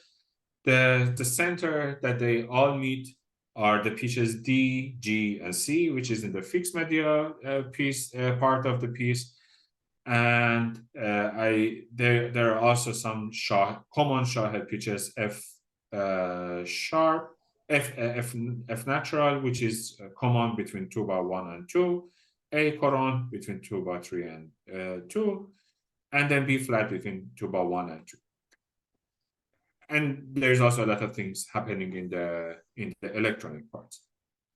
The center that they all meet are the pitches D, G, and C, which is in the fixed media piece part of the piece. And there are also some common Shawhead pitches, F sharp, F natural, which is common between tuba 1 and 2, A coron between tuba 3 and 2, and then B flat between tuba 1 and 2. And there's also a lot of things happening in the electronic parts.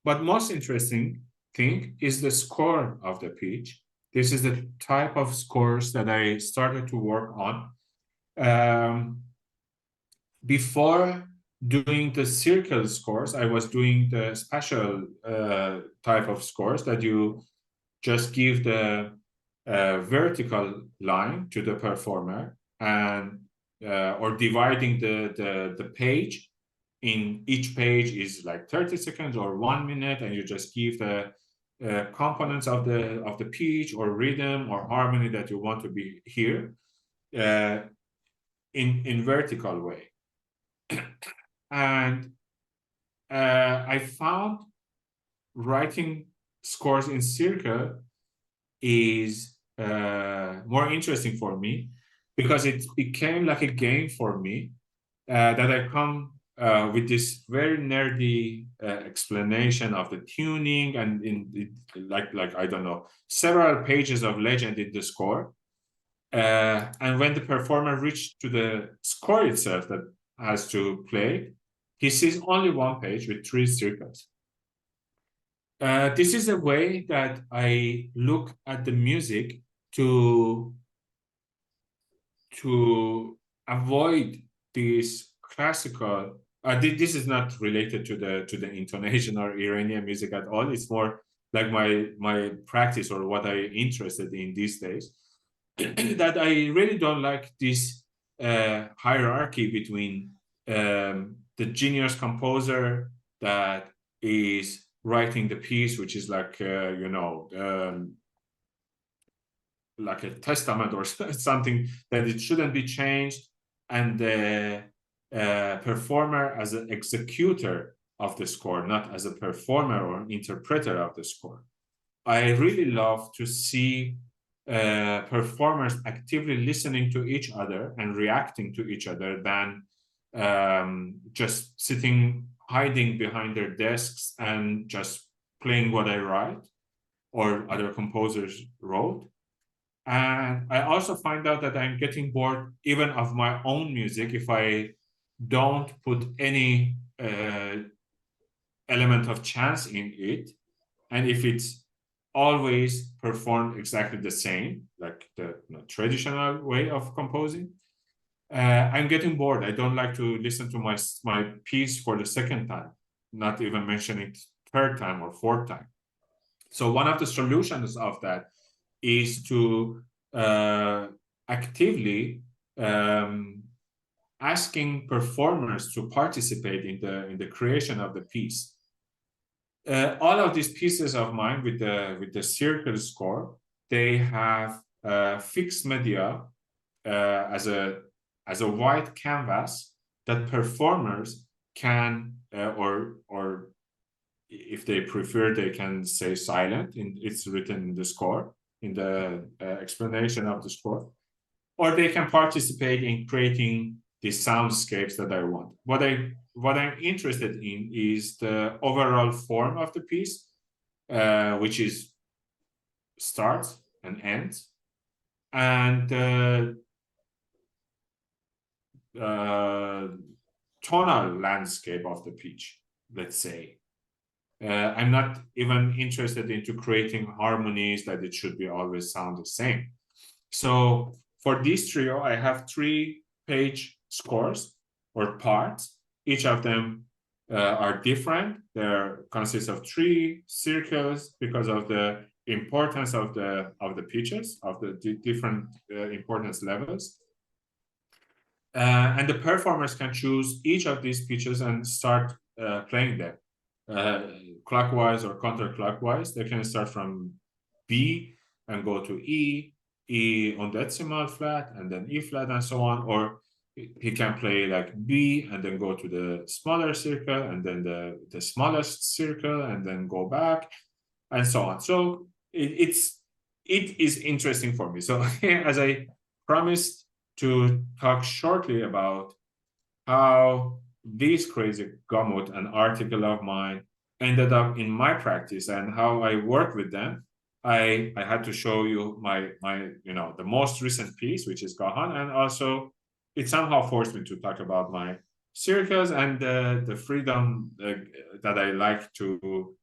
But most interesting thing is the score of the pitch. This is the type of scores that I started to work on. Before doing the circle scores, I was doing the special type of scores that you just give the vertical line to the performer and or dividing the page. In each page is like 30 seconds or 1 minute, and you just give the components of the pitch or rhythm or harmony that you want to be here in vertical way. And I found writing scores in circle is more interesting for me because it became like a game for me that I come with this very nerdy explanation of the tuning and like I don't know, several pages of legend in the score. And when the performer reached to the score itself that has to play, he sees only one page with 3 circles. This is a way that I look at the music to avoid this classical. This is not related to the intonation or Iranian music at all. It's more like my practice or what I'm interested in these days. That I really don't like this hierarchy between the genius composer that is writing the piece, which is like like a testament or something that it shouldn't be changed, and the performer as an executor of the score, not as a performer or an interpreter of the score. I really love to see performers actively listening to each other and reacting to each other than just sitting, hiding behind their desks and just playing what I write or other composers wrote. And I also find out that I'm getting bored even of my own music if I don't put any element of chance in it. And if it's always performed exactly the same, like the traditional way of composing, I'm getting bored. I don't like to listen to my piece for the second time, not even mentioning third time or fourth time. So one of the solutions of that is to actively asking performers to participate in the creation of the piece. All of these pieces of mine with the circle score, they have fixed media as a white canvas that performers can or if they prefer, they can say silent. It's written in the score, in the explanation of the score, or they can participate in creating the soundscapes that I want. What I'm interested in is the overall form of the piece, which is starts and ends, and tonal landscape of the pitch, let's say. I'm not even interested into creating harmonies that it should be always sound the same. So for this trio, I have 3 page scores or parts. Each of them are different. They consist of 3 circles because of the importance of the pitches, of the different importance levels. And the performers can choose each of these pitches and start playing them. Clockwise or counterclockwise. They can start from B and go to E, E undecimal flat and then E flat and so on, or he can play like B and then go to the smaller circle and then the smallest circle and then go back and so on. So it is interesting for me. So as I promised to talk shortly about how this crazy gamut, an article of mine, ended up in my practice and how I work with them. I had to show you my the most recent piece, which is Gahan, and also it somehow forced me to talk about my circles and the freedom that I like to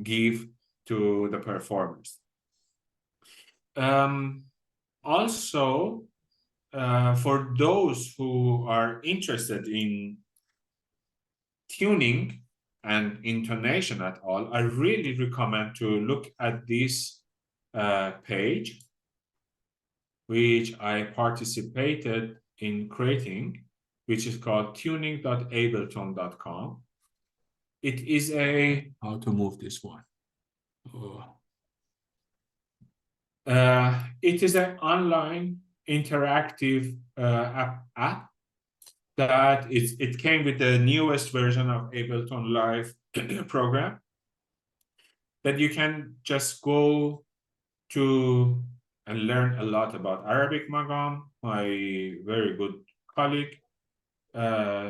give to the performers. Also, for those who are interested in tuning and intonation at all, I really recommend to look at this page, which I participated in creating, which is called tuning.ableton.com. It is a, how to move this one? Oh. It is an online interactive app that it came with the newest version of Ableton Live program that you can just go to and learn a lot about Arabic Magam. My very good colleague,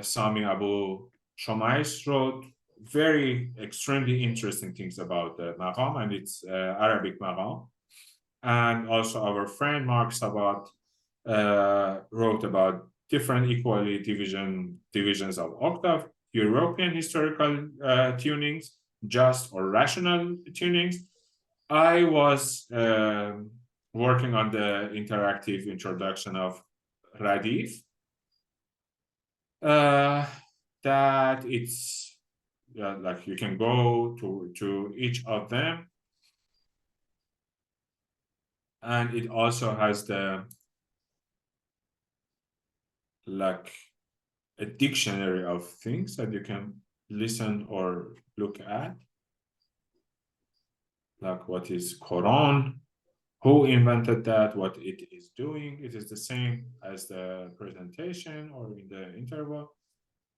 Sami Abu Shomais, wrote very extremely interesting things about the Magam and its Arabic Magam. And also our friend Mark Sabat wrote about different equally divisions of octave, European historical tunings, just or rational tunings. I was working on the interactive introduction of Radif. That it's like you can go to each of them, and it also has the like a dictionary of things that you can listen or look at, like what is Quran, who invented that, what it is doing. It is the same as the presentation or in the interval.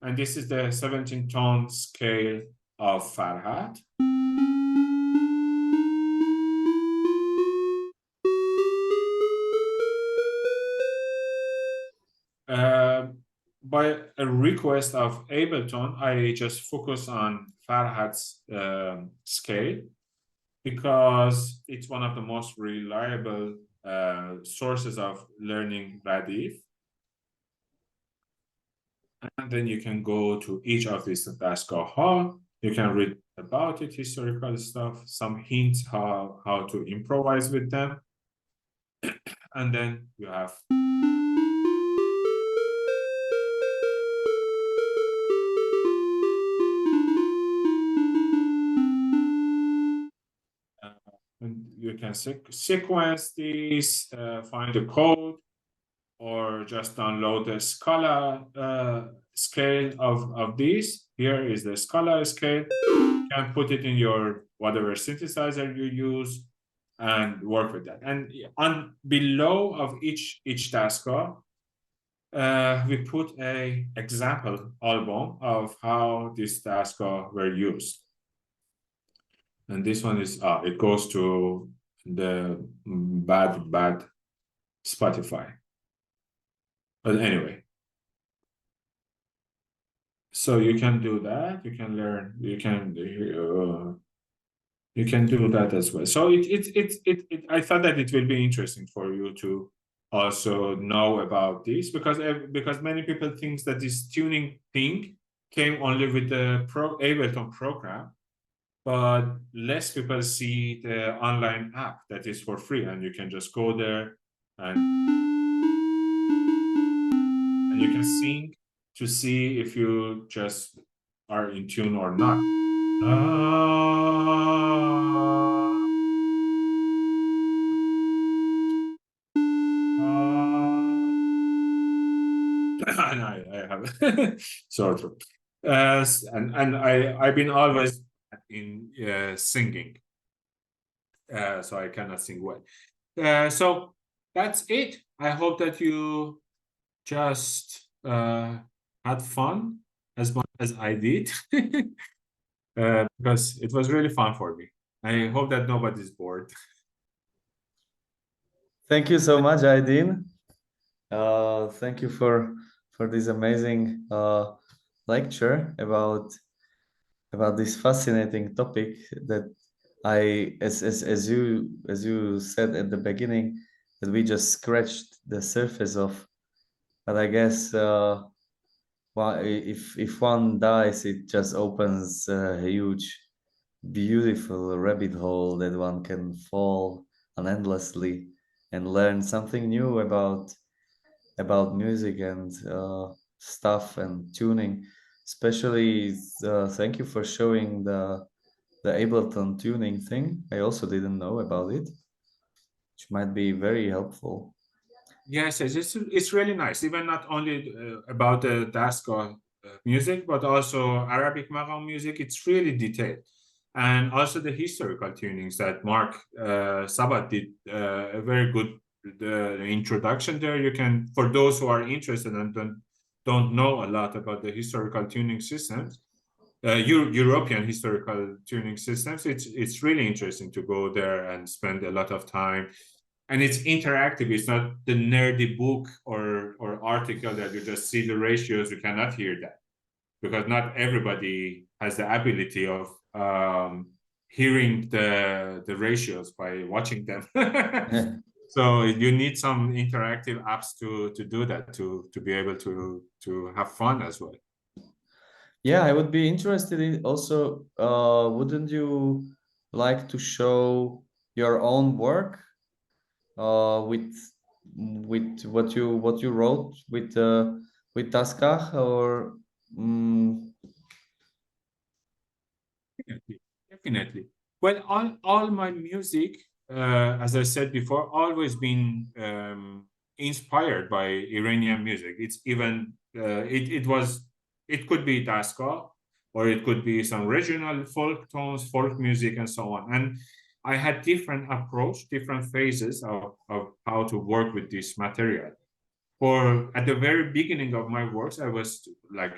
And this is the 17-tone scale of Farhat. By a request of Ableton, I just focus on Farhat's scale because it's one of the most reliable sources of learning Radif. And then you can go to each of these dastgah. You can read about it, historical stuff, some hints how to improvise with them. And then you have and you can sequence these, find the code, or just download the Scala scale of these. Here is the Scala scale. You can put it in your whatever synthesizer you use and work with that. And on below of each dastgah, we put a example album of how these dastgah were used. And this one is it goes to the bad Spotify. But anyway, so you can do that. You can learn. You can do that as well. So I thought that it will be interesting for you to also know about this because many people think that this tuning thing came only with the Ableton program, but less people see the online app that is for free, and you can just go there and you can sing to see if you just are in tune or not. And I have sort of, and I've been always in singing, so I cannot sing well. So that's it. I hope that you just had fun as much as I did, because it was really fun for me. I hope that nobody's bored. Thank you so much, Idin. Thank you for this amazing lecture about this fascinating topic that as you said at the beginning, that we just scratched the surface of. But I guess if one dies, it just opens a huge, beautiful rabbit hole that one can fall on endlessly and learn something new about music and stuff and tuning. Especially, thank you for showing the Ableton tuning thing. I also didn't know about it, which might be very helpful. Yes, it's really nice. Even not only about the Dasko music, but also Arabic Maqam music. It's really detailed, and also the historical tunings that Mark Sabat did a very good introduction there. You can, for those who are interested and don't know a lot about the historical tuning systems, European historical tuning systems. It's really interesting to go there and spend a lot of time, and it's interactive. It's not the nerdy book or article that you just see the ratios. You cannot hear that because not everybody has the ability of hearing the ratios by watching them. So you need some interactive apps to do that, to be able to have fun as well. Yeah, I would be interested in also, wouldn't you like to show your own work with what you wrote with Taskach or Definitely, definitely. Well, all my music, as I said before, always been inspired by Iranian music. It's even it could be Daska, or it could be some regional folk tones, folk music, and so on. And I had different approach, different phases of how to work with this material. For at the very beginning of my works, I was like,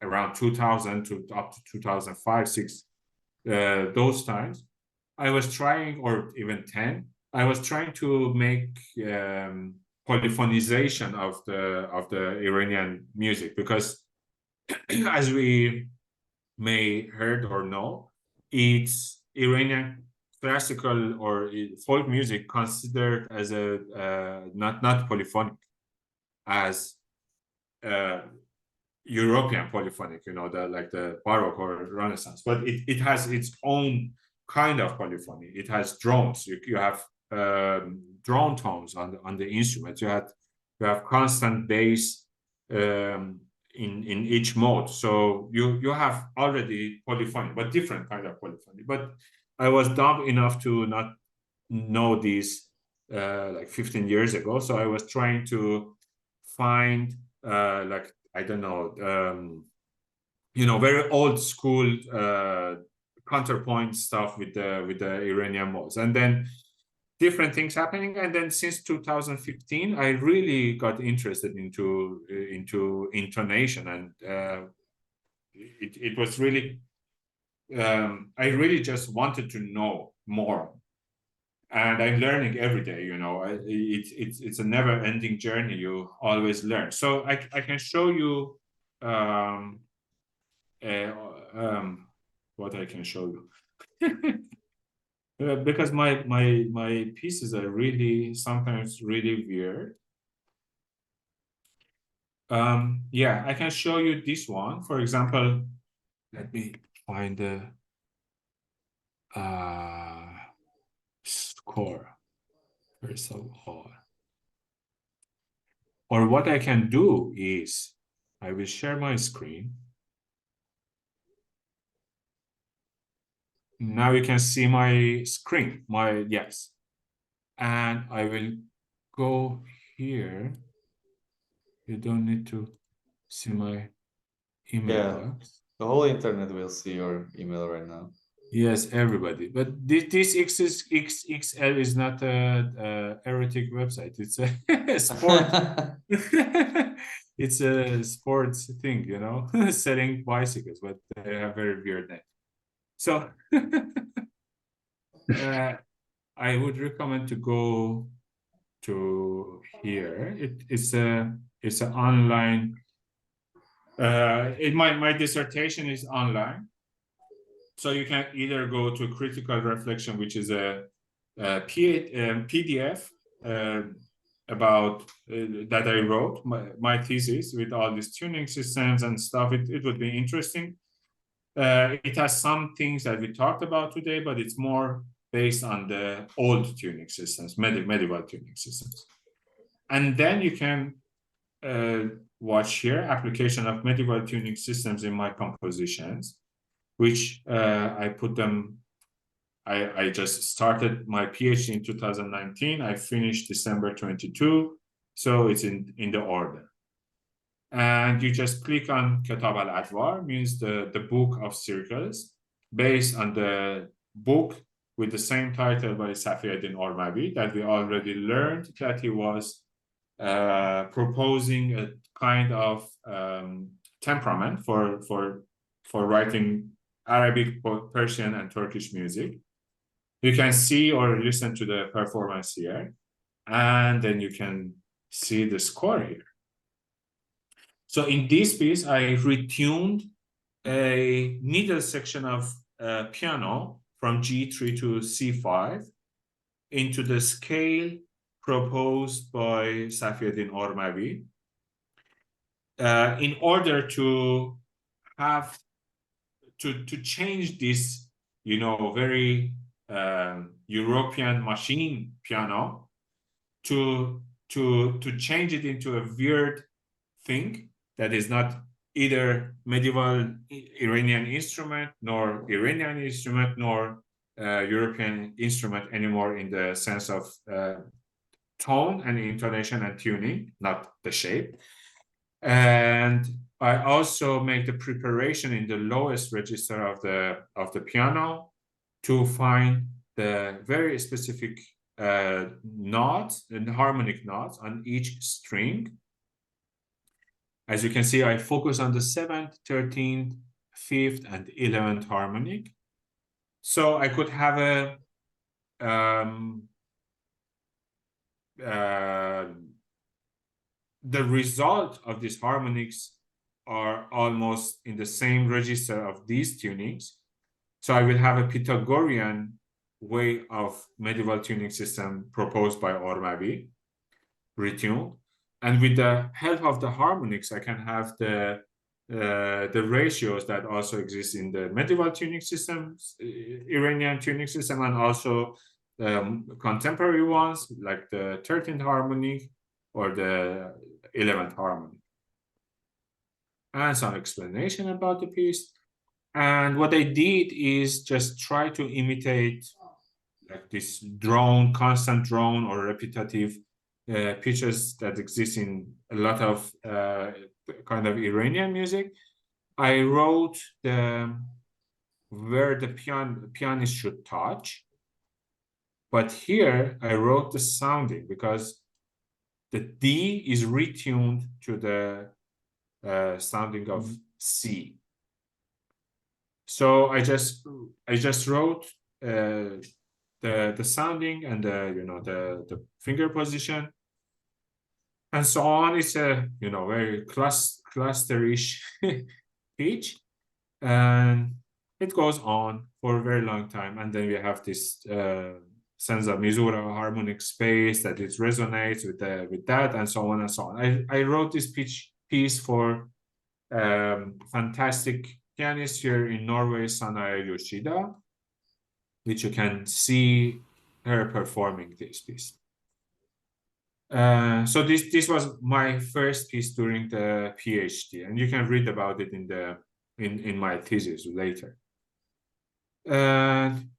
around 2000 to up to 2005, 6, those times, I was trying, or even 10, I was trying to make polyphonization of the Iranian music, because as we may heard or know, it's Iranian classical or folk music considered as a not polyphonic as uh, European polyphonic, the Baroque or Renaissance, but it has its own kind of polyphony. It has drones. You have drone tones on the instrument. You have constant bass in each mode. So you have already polyphony, but different kind of polyphony. But I was dumb enough to not know these like 15 years ago. So I was trying to find like, I don't know, very old school counterpoint stuff with the Iranian modes, and then different things happening. And then since 2015, I really got interested into intonation, and it was really I really just wanted to know more. And I'm learning every day. It's a never-ending journey. You always learn. So I can show you um, uh, what I can show you. Because my pieces are really sometimes really weird. Yeah, I can show you this one. For example, let me find the score. First of all. Or what I can do is I will share my screen. Now you can see my screen, yes. And I will go here. You don't need to see my email yeah, box. the whole internet will see your email right now. Yes, everybody. But this XXL is not a erotic website. It's a sport. It's a sports thing, you know, selling bicycles, but they have very weird name. So I would recommend to go to here. It's an online. My dissertation is online, so you can either go to critical reflection, which is a PDF about that I wrote my thesis with all these tuning systems and stuff. It would be interesting. It has some things that we talked about today, but it's more based on the old tuning systems, medieval tuning systems. And then you can watch here application of medieval tuning systems in my compositions, which I put them. I just started my PhD in 2019. I finished December 22, so it's in the order. And you just click on Kitab al-Adwar, means the book of circles, based on the book with the same title by Safiuddin Ormavi that we already learned that he was proposing a kind of temperament for writing Arabic, Persian, and Turkish music. You can see or listen to the performance here, and then you can see the score here. So in this piece, I retuned a middle section of piano from G3 to C5 into the scale proposed by Safiuddin Ormavi in order to have to change this, you know, very European machine piano to change it into a weird thing that is not either medieval Iranian instrument nor Iranian instrument nor European instrument anymore in the sense of tone and intonation and tuning, not the shape. And I also make the preparation in the lowest register of the piano to find the very specific notes and harmonic notes on each string. As you can see, I focus on the 7th, 13th, 5th, and 11th harmonic. So I could have a the result of these harmonics are almost in the same register of these tunings. So I will have a Pythagorean way of medieval tuning system proposed by Ormavi, retuned. And with the help of the harmonics, I can have the ratios that also exist in the medieval tuning systems, Iranian tuning system, and also contemporary ones like the 13th harmonic or the 11th harmonic. And some explanation about the piece. And what I did is just try to imitate like this drone, constant drone or repetitive pitches that exist in a lot of kind of Iranian music. I wrote where the pianist should touch, but here I wrote the sounding because the D is retuned to the sounding of C. So I just wrote the sounding and the finger position and so on. It's a very clusterish pitch, and it goes on for a very long time. And then we have this sense of misura harmonic space that it resonates with that, and so on and so on. I wrote this piece for fantastic pianist here in Norway, Sanaya Yoshida, which you can see her performing this piece. So this was my first piece during the PhD, and you can read about it in my thesis later. And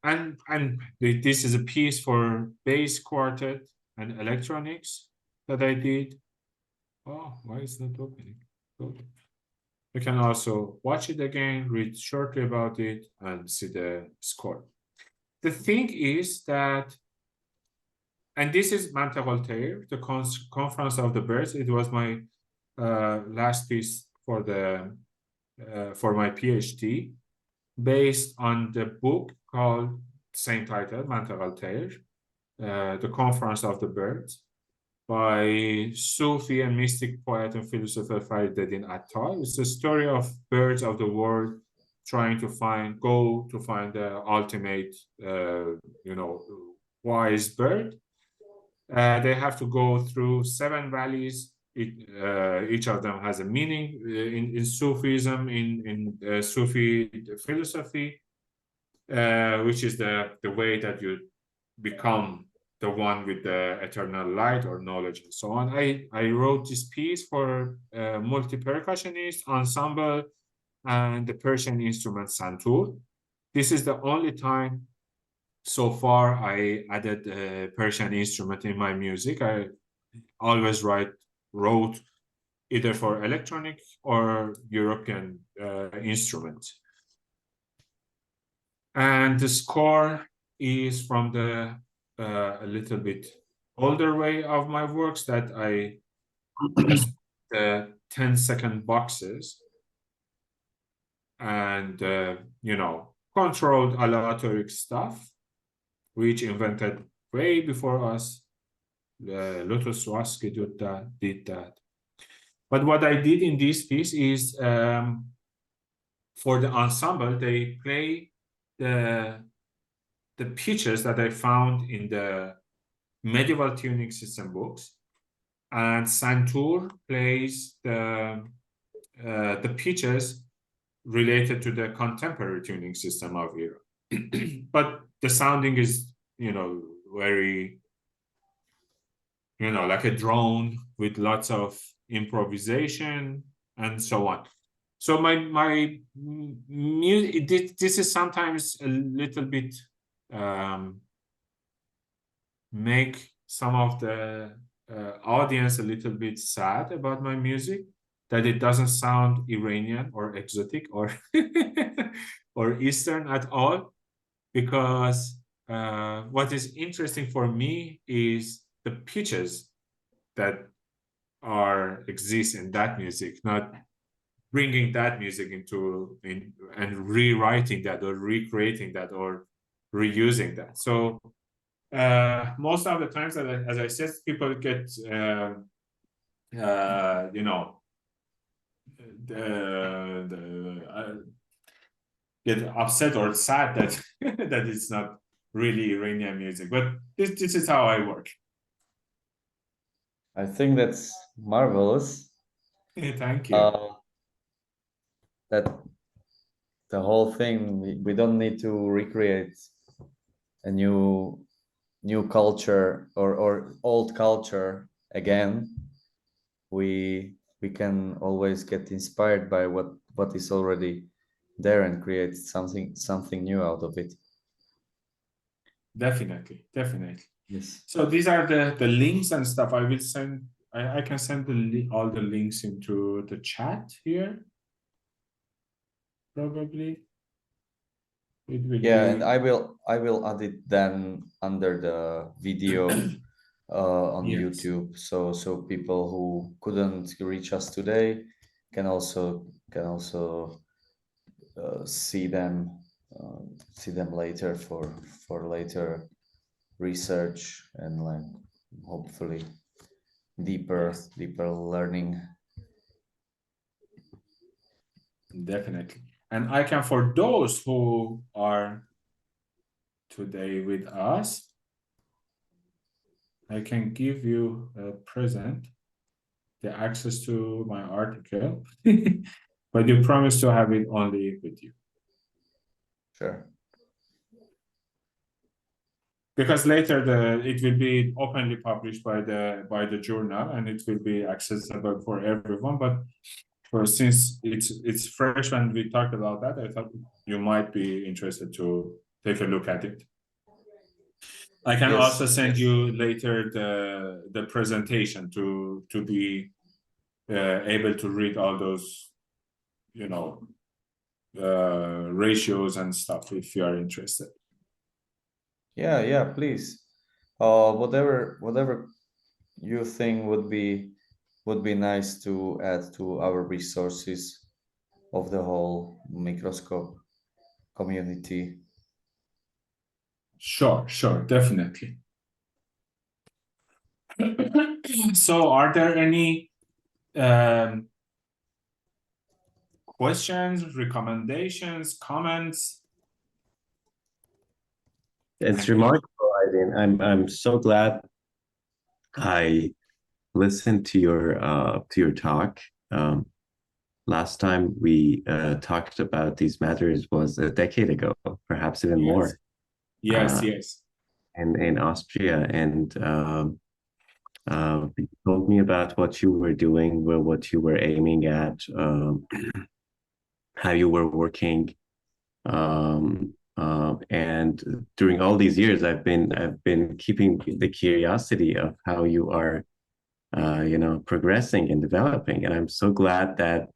this is a piece for bass quartet and electronics that I did. Oh, why is that opening? You can also watch it again, read shortly about it, and see the score. The thing is that, and this is Manta Voltaire, the Conference of the Birds. It was my last piece for for my PhD, based on the book called same title, Manta Voltaire, the Conference of the Birds, by Sufi and mystic poet and philosopher Fariduddin Attar. It's the story of birds of the world trying to go to find the ultimate, wise bird. They have to go through 7 valleys. Each of them has a meaning in Sufism, in Sufi philosophy, which is the way that you become the one with the eternal light or knowledge and so on. I wrote this piece for multi-percussionist ensemble and the Persian instrument santur. This is the only time so far I added a Persian instrument in my music. I always wrote either for electronic or European instruments. And the score is from the a little bit older way of my works that I just the 10-second boxes and controlled aleatoric stuff, which invented way before us. Lotus Swaski did that. But what I did in this piece is for the ensemble, they play the pitches that I found in the medieval tuning system books, and Santur plays the pitches related to the contemporary tuning system of Europe. But the sounding is, very, like a drone with lots of improvisation and so on. So my music, this is sometimes a little bit make some of the audience a little bit sad about my music, that it doesn't sound Iranian or exotic or or Eastern at all, because what is interesting for me is the pitches that exist in that music, not bringing that music and rewriting that or recreating that or reusing that. So most of the times, as I said, people get get upset or sad that that it's not really Iranian music. But this is how I work. I think that's marvelous. Thank you. That the whole thing, we don't need to recreate a new culture or old culture again. We can always get inspired by what is already there and create something new out of it. Definitely. Yes. So these are the links and stuff. I will send. I can send all the links into the chat here. Probably. And I will add it then under the video on YouTube, so people who couldn't reach us today can also see them later for later research and like hopefully deeper learning. Definitely. And I can, for those who are today with us, I can give you a present, the access to my article, but you promise to have it only with you. Sure. Because later it will be openly published by the journal and it will be accessible for everyone. But since it's fresh and we talked about that, I thought you might be interested to take a look at it. I can also send you later the presentation to be able to read all those ratios and stuff if you are interested. Yeah, please. Whatever you think would be nice to add to our resources of the whole microscope community. Sure, definitely. So are there any questions, recommendations, comments? It's remarkable, Idin. I'm so glad I listened to your talk. Last time we talked about these matters was a decade ago, perhaps even more. Yes. In Austria, and you told me about what you were doing, what you were aiming at, how you were working, and during all these years, I've been keeping the curiosity of how you are, progressing and developing, and I'm so glad that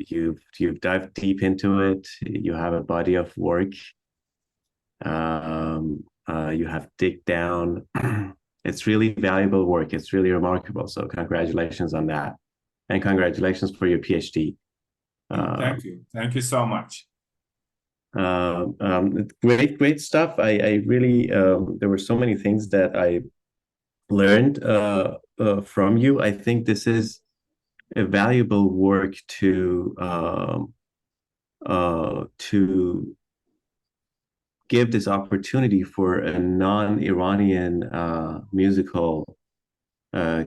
you've dived deep into it. You have a body of work. You have dig down. It's really valuable work. It's really remarkable. So congratulations on that, and congratulations for your PhD. Thank you so much. Great stuff. I really there were so many things that I learned from you. I think this is a valuable work to give this opportunity for a non-Iranian musical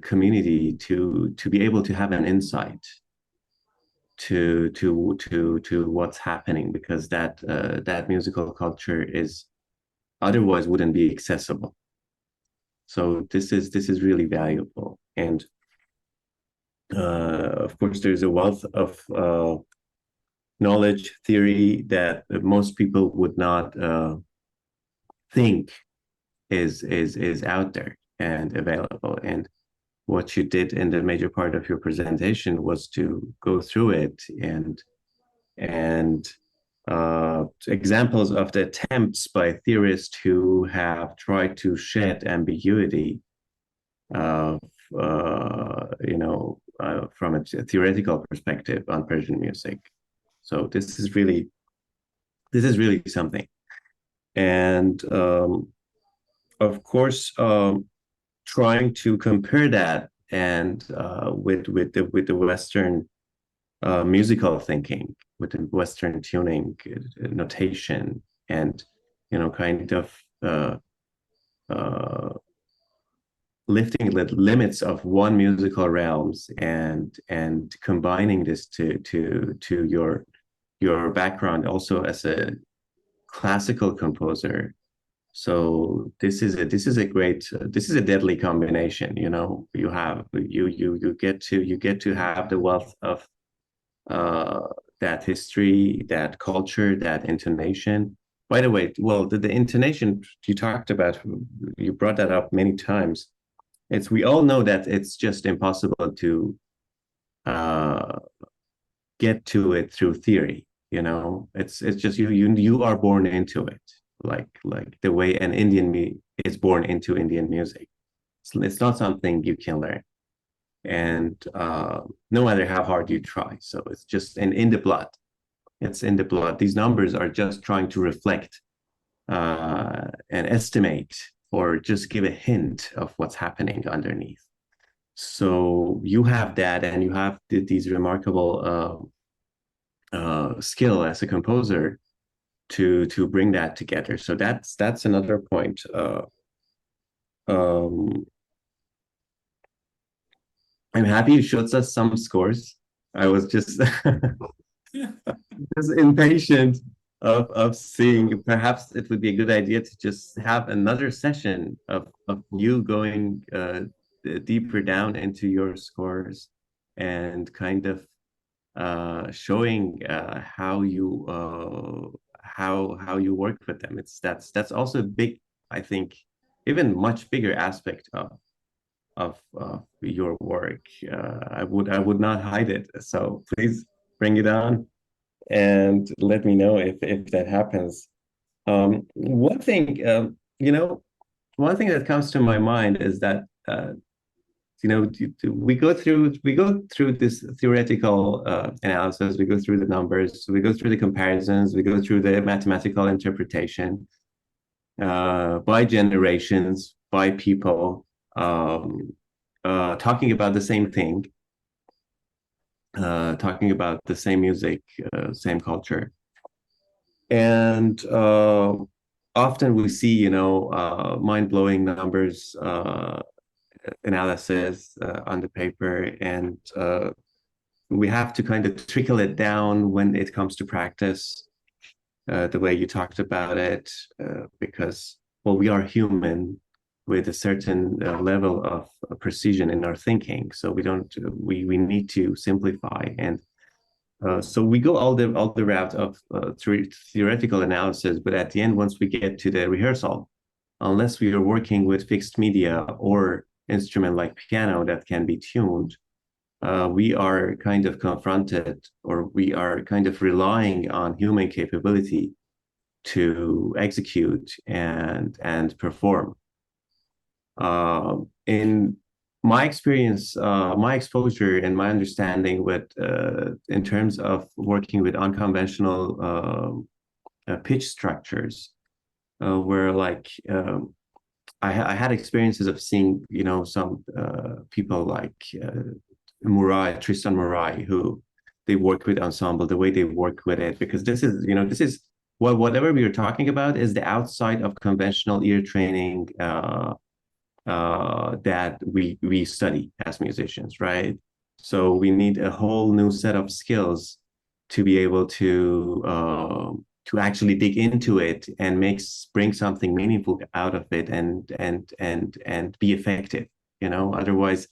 community to be able to have an insight to what's happening, because that musical culture is otherwise wouldn't be accessible. So this is really valuable, and of course there's a wealth of knowledge, theory that most people would not think is out there and available. And what you did in the major part of your presentation was to go through it and examples of the attempts by theorists who have tried to shed ambiguity from a theoretical perspective on Persian music. So this is really something. And of course, trying to compare that and with the Western musical thinking, with the Western tuning, notation, and kind of lifting the limits of one musical realms and combining this to your background also as a classical composer. So this is a deadly combination. You get to have the wealth of that history, that culture, that intonation. By the way, well, the intonation you talked about, you brought that up many times. We all know that it's just impossible to get to it through theory. It's just you are born into it, like the way an Indian is born into Indian music. It's not something you can learn, and no matter how hard you try. So it's just in the blood. It's in the blood. These numbers are just trying to reflect and estimate, or just give a hint of what's happening underneath. So you have that, and you have these remarkable skill as a composer to bring that together. So that's another point. I'm happy you showed us some scores. I was just just impatient of seeing. Perhaps it would be a good idea to just have another session of you going deeper down into your scores and kind of showing how you work with them. That's also a big, I think, even much bigger aspect of your work. I would not hide it. So please bring it on and let me know if that happens. One thing, one thing that comes to my mind is that we go through this theoretical analysis, we go through the numbers, we go through the comparisons, we go through the mathematical interpretation by generations, by people talking about the same thing, talking about the same music, same culture. And often we see, mind-blowing numbers, analysis on the paper, and we have to kind of trickle it down when it comes to practice, the way you talked about it, because, well, we are human with a certain level of precision in our thinking. So we need to simplify. And so we go all the route of theoretical analysis, but at the end, once we get to the rehearsal, unless we are working with fixed media or instrument like piano that can be tuned, we are kind of confronted, or we are kind of relying on human capability to execute and perform. In my experience, my exposure and my understanding with in terms of working with unconventional pitch structures, where I had experiences of seeing, some people like Tristan Murray, who they work with ensemble, the way they work with it, because this is whatever we are talking about is the outside of conventional ear training that we study as musicians, right? So we need a whole new set of skills to be able to actually dig into it and bring something meaningful out of it and be effective. Otherwise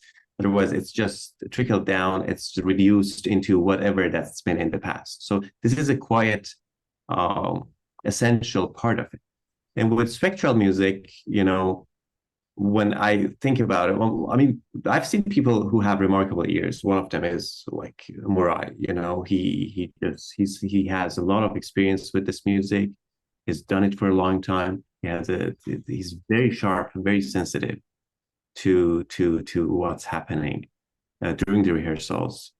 it's just trickled down. It's reduced into whatever that's been in the past. So this is a quite essential part of it. And with spectral music, when I think about it, well, I mean, I've seen people who have remarkable ears. One of them is like Murai. He has a lot of experience with this music. He's done it for a long time. He's very sharp and very sensitive to what's happening during the rehearsals.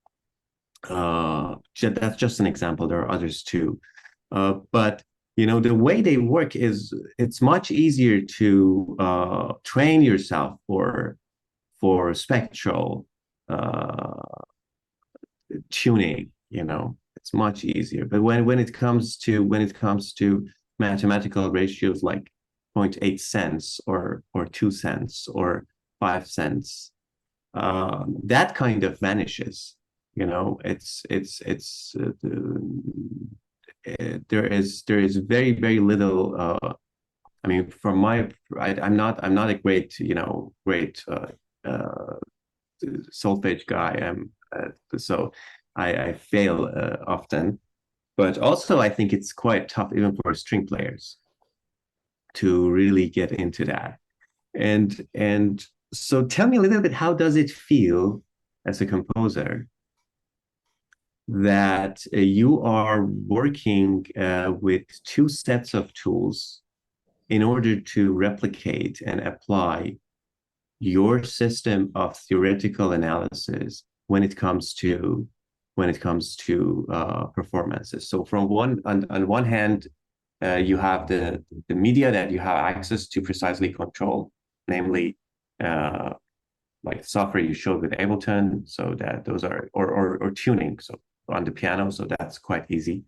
That's just an example. There are others too, but the way they work it's much easier to train yourself for spectral tuning. It's much easier. But when it comes to mathematical ratios like 0.8 cents or 2 cents or 5 cents, that kind of vanishes. There is very, very little. I mean, I'm not a great solfege guy. So I fail often, but also I think it's quite tough even for string players to really get into that. And so tell me a little bit, how does it feel as a composer that you are working with two sets of tools in order to replicate and apply your system of theoretical analysis when it comes to performances? So on one hand, you have the media that you have access to precisely control, namely like software you showed with Ableton, so that those are or tuning, so on the piano, so that's quite easy.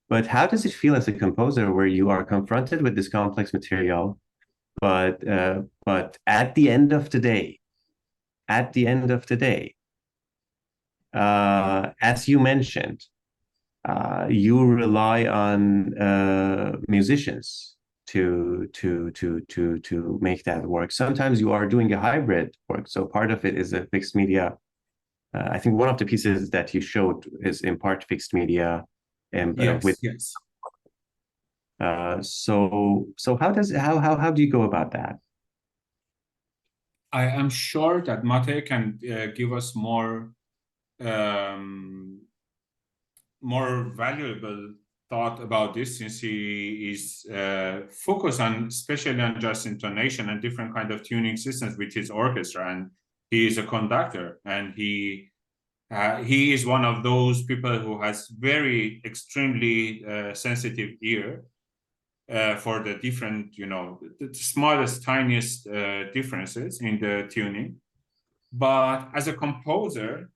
But how does it feel as a composer where you are confronted with this complex material, but at the end of the day, as you mentioned, you rely on musicians to make that work. Sometimes you are doing a hybrid work, so part of it is a fixed media. I think one of the pieces that you showed is in part fixed media, and yes. So how do you go about that? I am sure that Mate can give us more valuable thought about this, since he is focused on, especially on just intonation and different kind of tuning systems with his orchestra, and he is a conductor, and he is one of those people who has very extremely sensitive ear for the different, the smallest, tiniest differences in the tuning. But as a composer,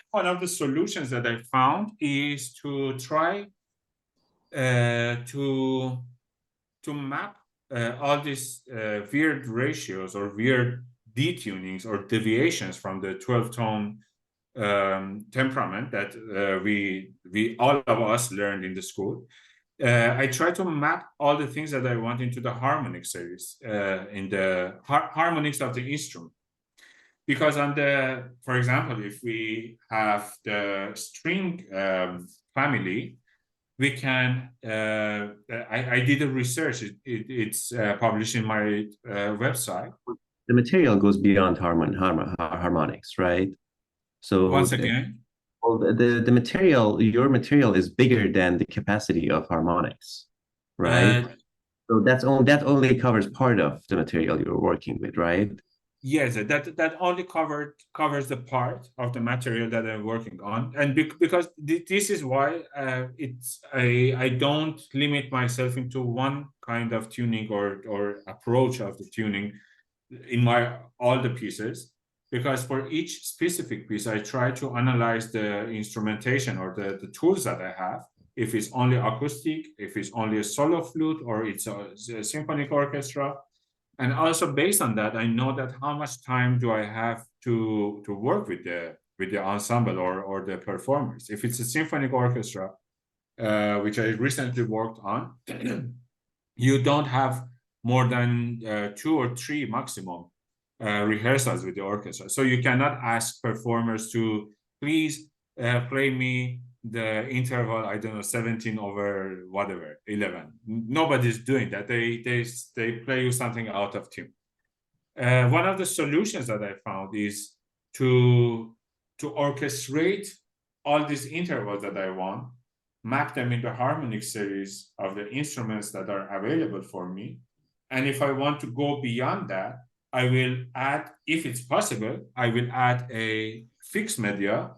one of the solutions that I found is to try to map all these weird ratios or weird detunings or deviations from the 12-tone temperament that we all of us learned in the school. I try to map all the things that I want into the harmonic series in the harmonics of the instrument. Because for example, if we have the string family, we can, I did a research, it's published in my website. The material goes beyond harmonics, right? So once again, well, the material, your material is bigger than the capacity of harmonics, right? So that only covers part of the material you're working with, right? Yes, that only covers the part of the material that I'm working on, and because this is why I don't limit myself into one kind of tuning or approach of the tuning in all the pieces, because for each specific piece I try to analyze the instrumentation or the tools that I have. If it's only acoustic, if it's only a solo flute, or it's a symphonic orchestra. And also based on that, I know that how much time do I have to work with the ensemble or the performers. If it's a symphonic orchestra, which I recently worked on, you don't have more than 2 or 3 maximum rehearsals with the orchestra. So you cannot ask performers to please play me the interval, I don't know, 17 over whatever, 11. Nobody's doing that. They play you something out of tune. One of the solutions that I found is to orchestrate all these intervals that I want, map them into harmonic series of the instruments that are available for me. And if I want to go beyond that, I will add, if it's possible, I will add a fixed media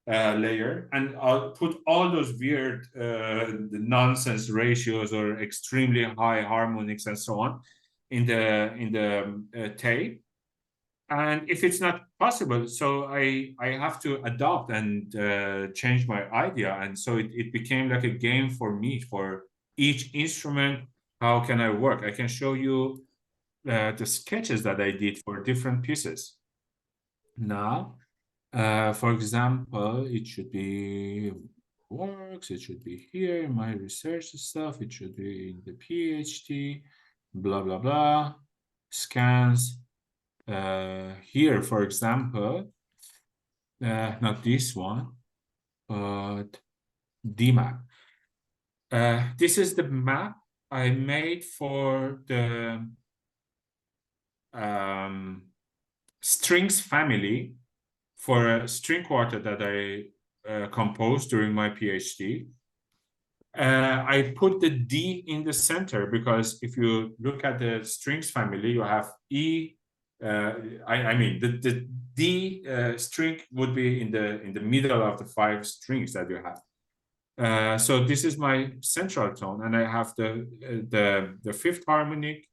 layer, and I'll put all those weird nonsense ratios or extremely high harmonics and so on in the tape. And if it's not possible, so I have to adopt and change my idea. And so it became like a game for me. For each instrument, how can I work? I can show you the sketches that I did for different pieces. Now, for example, it should be works, it should be here in my research stuff, it should be in the PhD, blah, blah, blah, scans. Here, for example, not this one, but DMAP. This is the map I made for the strings family for a string quartet that I composed during my PhD. I put the D in the center because if you look at the strings family, you have E. I mean, the D string would be in the middle of the 5 strings that you have. So this is my central tone, and I have the 5th harmonic,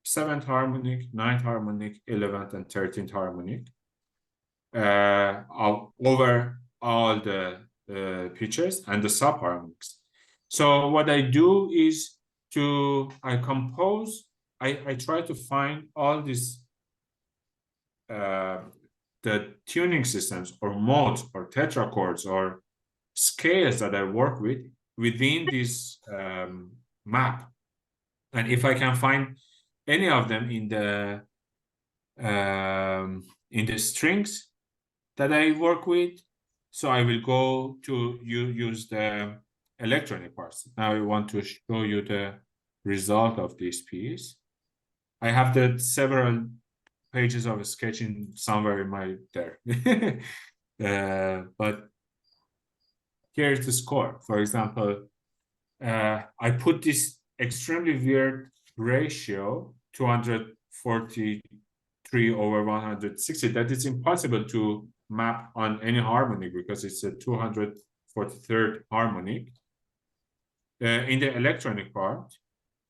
7th harmonic, 9th harmonic, 11th, and 13th harmonic over all the pitches and the subharmonics. So what I do is I compose, I try to find all these the tuning systems or modes or tetrachords or scales that I work with within this map. And if I can find any of them in the strings that I work with, so I will go to use the electronic parts. Now I want to show you the result of this piece. I have the several pages of sketching somewhere in my there. But here's the score. For example, I put this extremely weird ratio 243 over 160 that it's impossible to map on any harmonic because it's a 243rd harmonic in the electronic part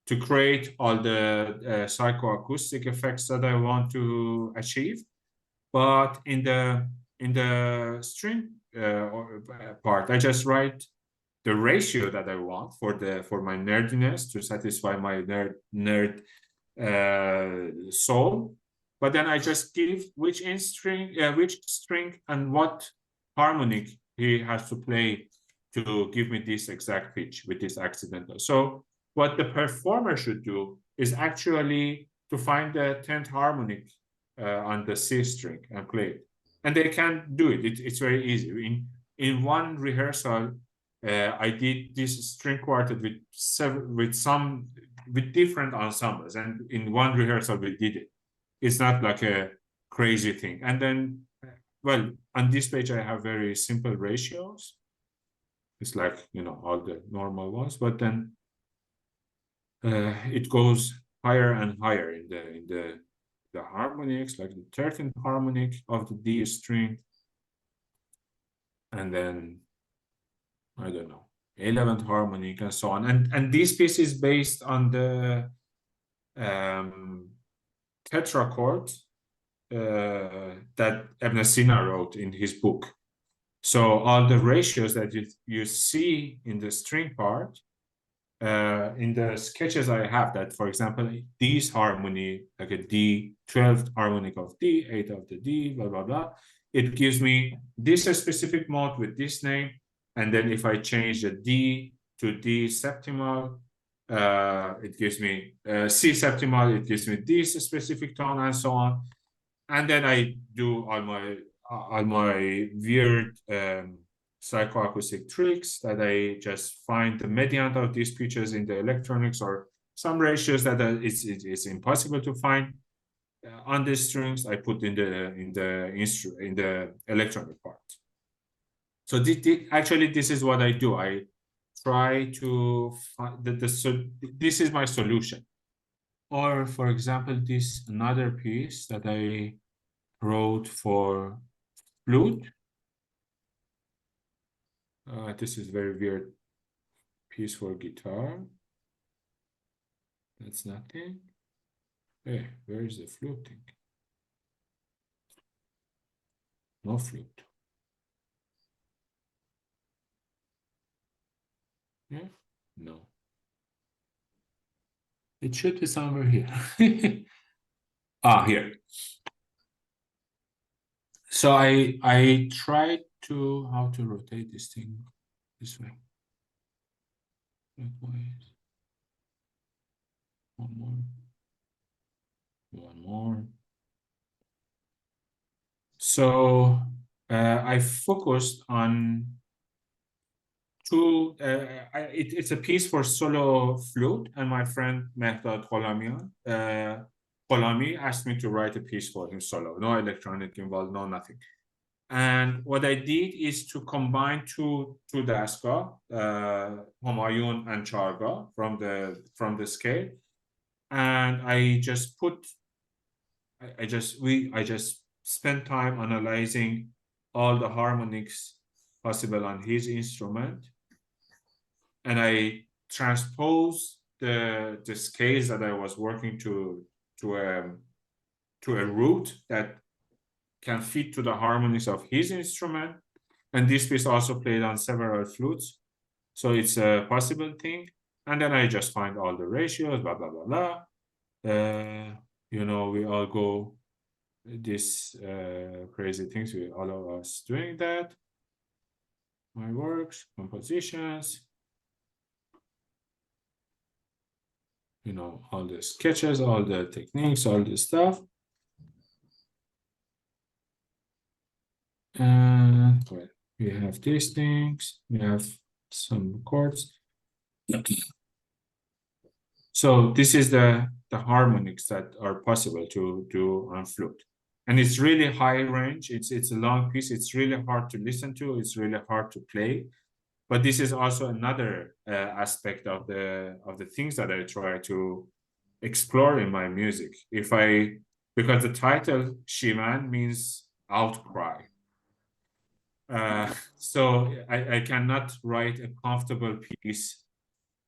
to create all the psychoacoustic effects that I want to achieve. But in the string part, I just write the ratio that I want for my nerdiness to satisfy my nerd soul. But then I just give which string and what harmonic he has to play to give me this exact pitch with this accidental. So what the performer should do is actually to find the 10th harmonic on the C string and play it. And they can do it. It's very easy. In one rehearsal, I did this string quartet with different ensembles, and in one rehearsal we did it. It's not like a crazy thing. And then, well, on this page I have very simple ratios. It's like, you know, all the normal ones, but then it goes higher and higher in the harmonics, like the 13th harmonic of the D string, and then I don't know, 11th harmonic and so on. And this piece is based on the tetrachord that Ibn Sina wrote in his book. So all the ratios that you see in the string part, in the sketches I have that, for example, D's harmony, like a D, 12th harmonic of D, 8th of the D, blah, blah, blah. It gives me this specific mode with this name. And then if I change the D to D septimal, it gives me C septimal, it gives me this specific tone and so on. And then I do all my weird psychoacoustic tricks that I just find the median of these pitches in the electronics or some ratios that it's impossible to find on the strings. I put in the electronic part. So actually this is what I do. I try to find this is my solution. Or for example, this another piece that I wrote for flute. This is very weird piece for guitar. That's nothing. Hey, where is the flute thing? No flute. Yeah, no. It should be somewhere here. Here. So I tried to how to rotate this thing this way. One more. So I focused on two. It's a piece for solo flute, and my friend Mehdad Gholami asked me to write a piece for him solo. No electronic involved, no nothing. And what I did is to combine two dastgah, Humayun and Chargah from the scale, and I just spent time analyzing all the harmonics possible on his instrument, and I transposed the scales that I was working to a root that can fit to the harmonies of his instrument. And this piece also played on several flutes, so it's a possible thing. And then I just find all the ratios, blah blah blah blah. You know, we all go this crazy things with all of us doing that. My works, compositions, you know, all the sketches, all the techniques, all the stuff. Well, we have these things, we have some chords. So this is the harmonics that are possible to do on flute. And it's really high range. It's a long piece. It's really hard to listen to. It's really hard to play. But this is also another aspect of the things that I try to explore in my music. Because the title Shivan means outcry. So I cannot write a comfortable piece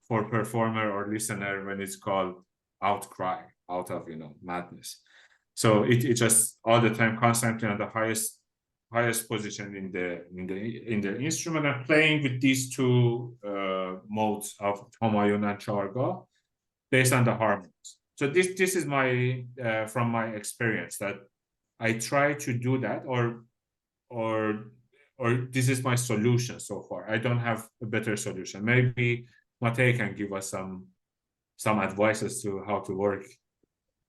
for performer or listener when it's called outcry, out of madness. So it just all the time constantly on the highest position in the instrument, and playing with these two modes of Humayun and Charga based on the harmonies. So this is my from my experience that I try to do that, or this is my solution so far. I don't have a better solution. Maybe Matej can give us some advice as to how to work.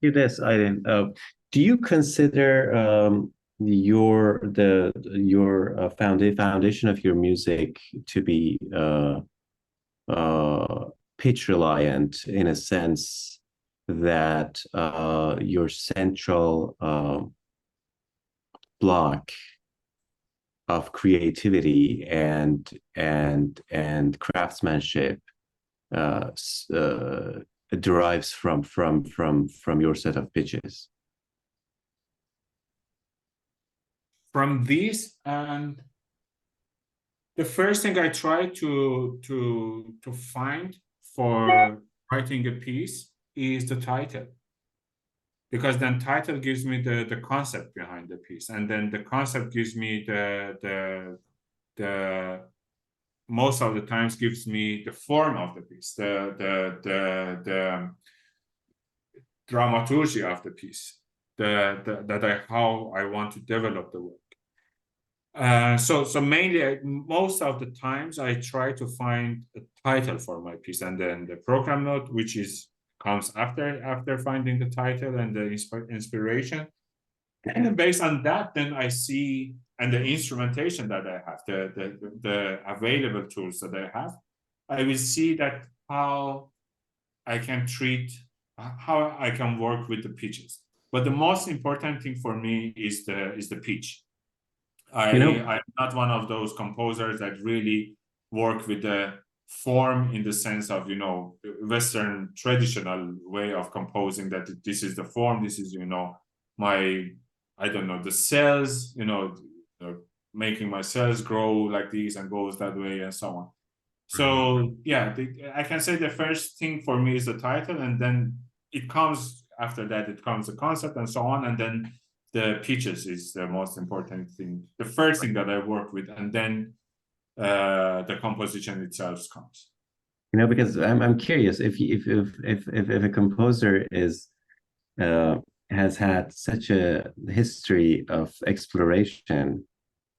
Do this, Idin. Do you consider your foundation of your music to be pitch reliant, in a sense that your central block of creativity and craftsmanship derives from your set of pitches? From these, and the first thing I try to find for writing a piece is the title, because then title gives me the concept behind the piece, and then the concept gives me the most of the times gives me the form of the piece, the dramaturgy of the piece, how I want to develop the work. So mainly, most of the times I try to find a title for my piece, and then the program note, which comes after finding the title and the inspiration. And based on that, then I see, and the instrumentation that I have, the available tools that I have, I will see that how I can work with the pitches. But the most important thing for me is the pitch. I'm not one of those composers that really work with the form in the sense of Western traditional way of composing, that this is the form, this is my, I don't know, the cells, making my cells grow like this and goes that way and so on. So yeah, I can say the first thing for me is the title, and then after that it comes the concept and so on, and then the pitches is the most important thing, the first thing that I work with, and then the composition itself comes. Because I'm curious if a composer has had such a history of exploration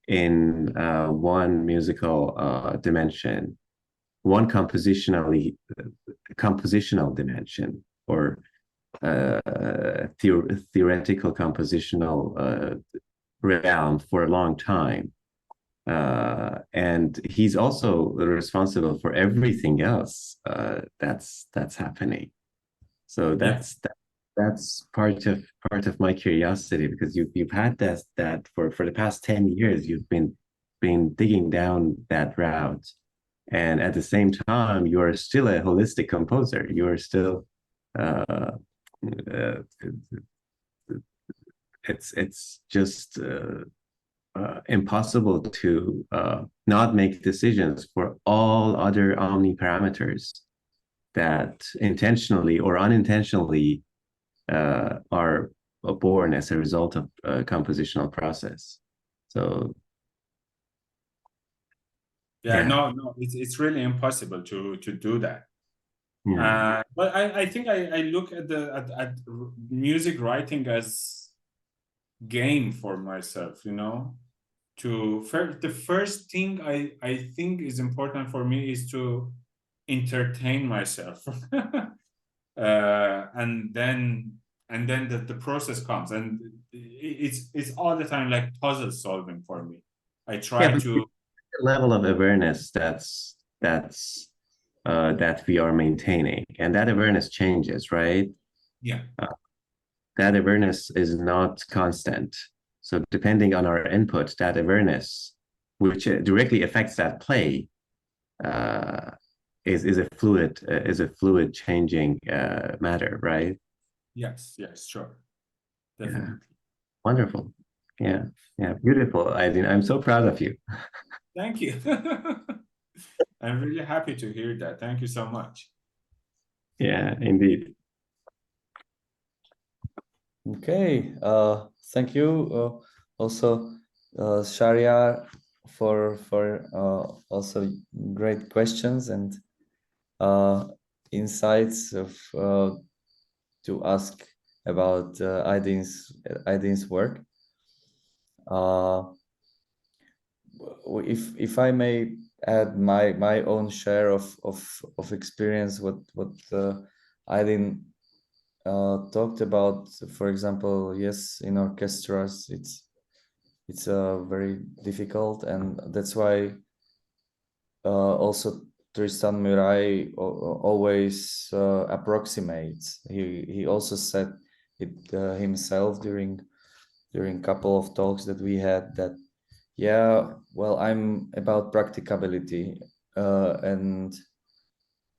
in one musical dimension, one compositional dimension, or theoretical compositional realm for a long time, and he's also responsible for everything else that's happening. So that's part of my curiosity, because you've had that for the past 10 years. You've been digging down that route, and at the same time you are still a holistic composer. You are still it's just impossible to not make decisions for all other omni parameters that intentionally or unintentionally are born as a result of a compositional process. So no, it's really impossible to do that. But I think I look at at music writing as game for myself, the first thing I think is important for me is to entertain myself. And then the process comes, and it's all the time like puzzle solving for me. I try to level of awareness that we are maintaining, and that awareness changes, right? Yeah. That awareness is not constant. So depending on our input, that awareness, which directly affects that play, uh, is a fluid changing matter, right? Yes. Yes. Sure. Yeah, Definitely. wonderful. Yeah, yeah, beautiful. I'm so proud of you. Thank you. I'm really happy to hear that. Thank you so much. Yeah, indeed. Okay, thank you. Also, Sharia, for also great questions and insights of to ask about Idin's work. If I may add my own share of experience, what Idin talked about, for example, yes, in orchestras, it's very difficult, and that's why also Tristan Murray always approximates. He also said it himself during couple of talks that we had, that yeah, well, I'm about practicability, and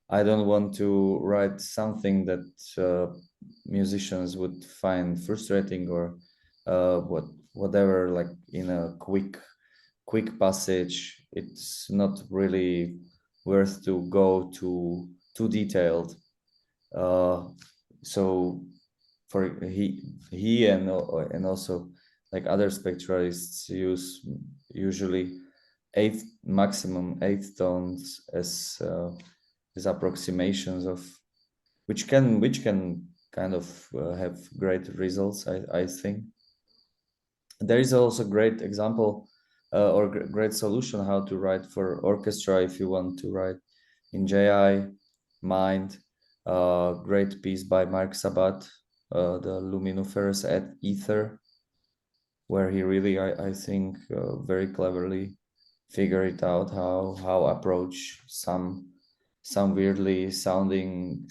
I don't want to write something that musicians would find frustrating, or whatever, like in a quick passage. It's not really worth to go too detailed. So for and also like other spectralists use usually maximum eight tones as approximations of which can kind of have great results. I think there is also great example or great solution how to write for orchestra if you want to write in JI Mind. Great piece by Mark Sabat, the Luminiferous at Ether, where he really, I think, very cleverly figure it out how approach some weirdly sounding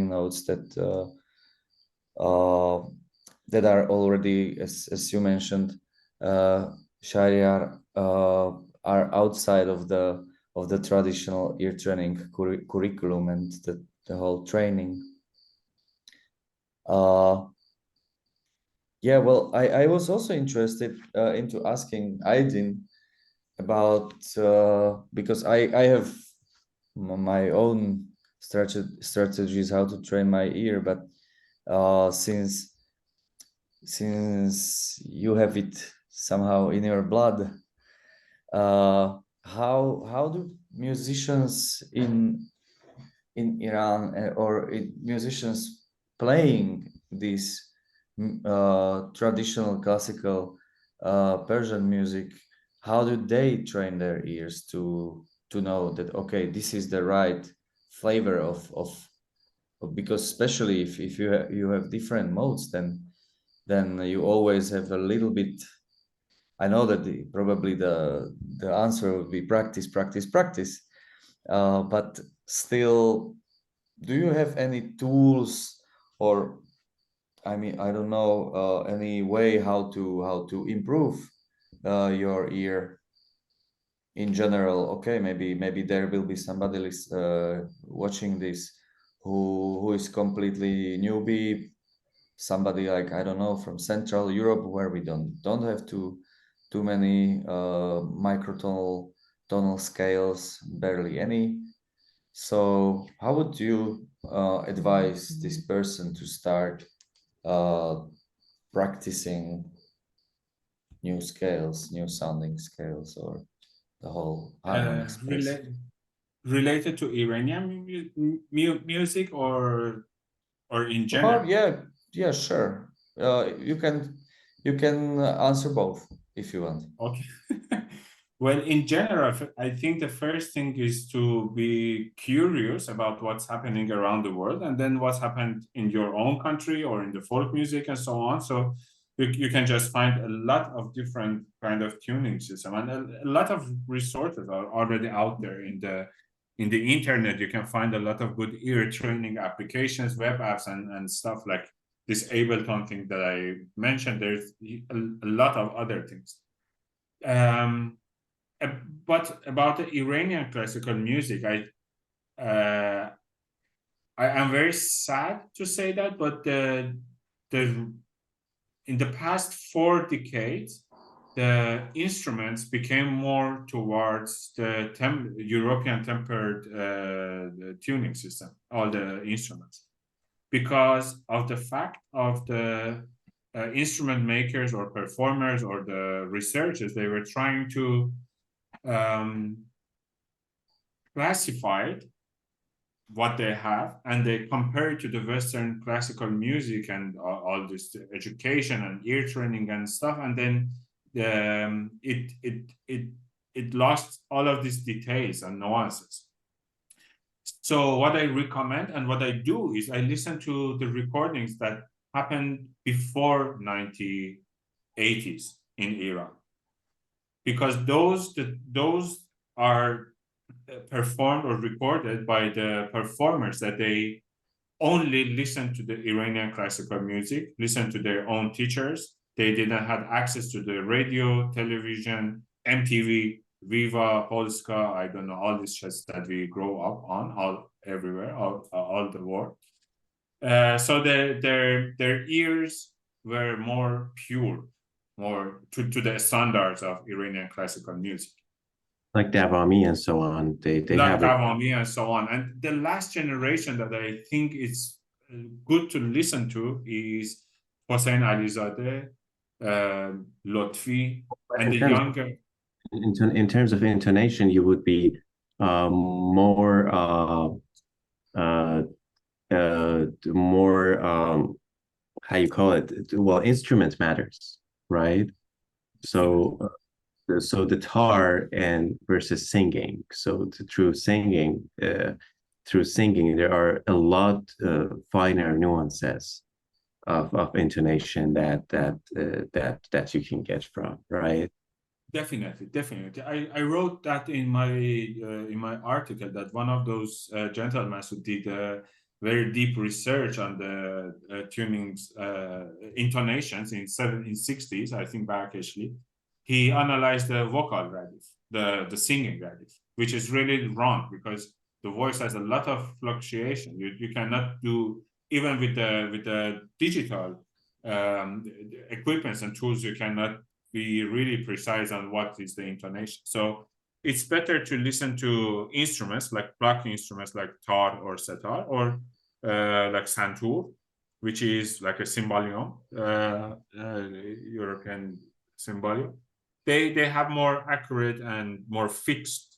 notes uh, that are already, as you mentioned, Sharia, are outside of the traditional ear training curriculum and the whole training. Yeah, well, I was also interested into asking Aydin about because I have my own strategies how to train my ear, but since you have it somehow in your blood, how do musicians in Iran, or musicians playing this traditional classical Persian music, how do they train their ears to know that, okay, this is the right flavor because especially if you have different modes, then you always have a little bit. I know that probably the answer would be practice, practice, practice, but still, do you have any tools, or I mean, I don't know, any way how to improve your ear in general? Okay, maybe there will be somebody watching this who is completely newbie, somebody like, I don't know, from Central Europe, where we don't have too many microtonal tonal scales, barely any. So how would you advise this person to start uh, practicing new scales, new sounding scales, or the whole harmonic space? Related to Iranian music, or in Oh general? yeah, sure. You can answer both if you want. Okay. Well, in general, I think the first thing is to be curious about what's happening around the world, and then what's happened in your own country or in the folk music and so on. So you can just find a lot of different kind of tuning system, and a lot of resources are already out there in the internet, you can find a lot of good ear training applications, web apps, and stuff like this Ableton thing that I mentioned. There's a lot of other things. But about the Iranian classical music, I am very sad to say that, but in the past 4 decades, the instruments became more towards the European tempered tuning system, all the instruments, because of the fact of the instrument makers or performers or the researchers. They were trying to classify what they have, and they compare it to the Western classical music and all this education and ear training and stuff, and then it lost all of these details and nuances. So what I recommend and what I do is I listen to the recordings that happened before 1980s in Iran, because those are performed or recorded by the performers that they only listen to the Iranian classical music, listen to their own teachers. They didn't have access to the radio, television, MTV, Viva, Polska, I don't know, all these shows that we grow up on, all everywhere, all the world. So their ears were more pure, more to the standards of Iranian classical music. Like Davami and so on. They like have Davami and so on. And the last generation that I think is good to listen to is Hossein Alizadeh, Lotfi, and the younger. In terms of intonation, you would be more how you call it? Well, instrument matters, right? So the tar and versus singing. So through singing, there are a lot finer nuances of intonation that you can get from, right? Definitely. I wrote that in my article, that one of those gentlemen who did very deep research on the tunings, intonations in 60s, I think back actually, he analyzed the vocal radif, the singing radif, which is really wrong, because the voice has a lot of fluctuation. You cannot do, even with the digital equipments and tools, you cannot be really precise on what is the intonation. So it's better to listen to instruments like block instruments like tar or setar, or like santur, which is like a cembalium, European cembalium. They have more accurate and more fixed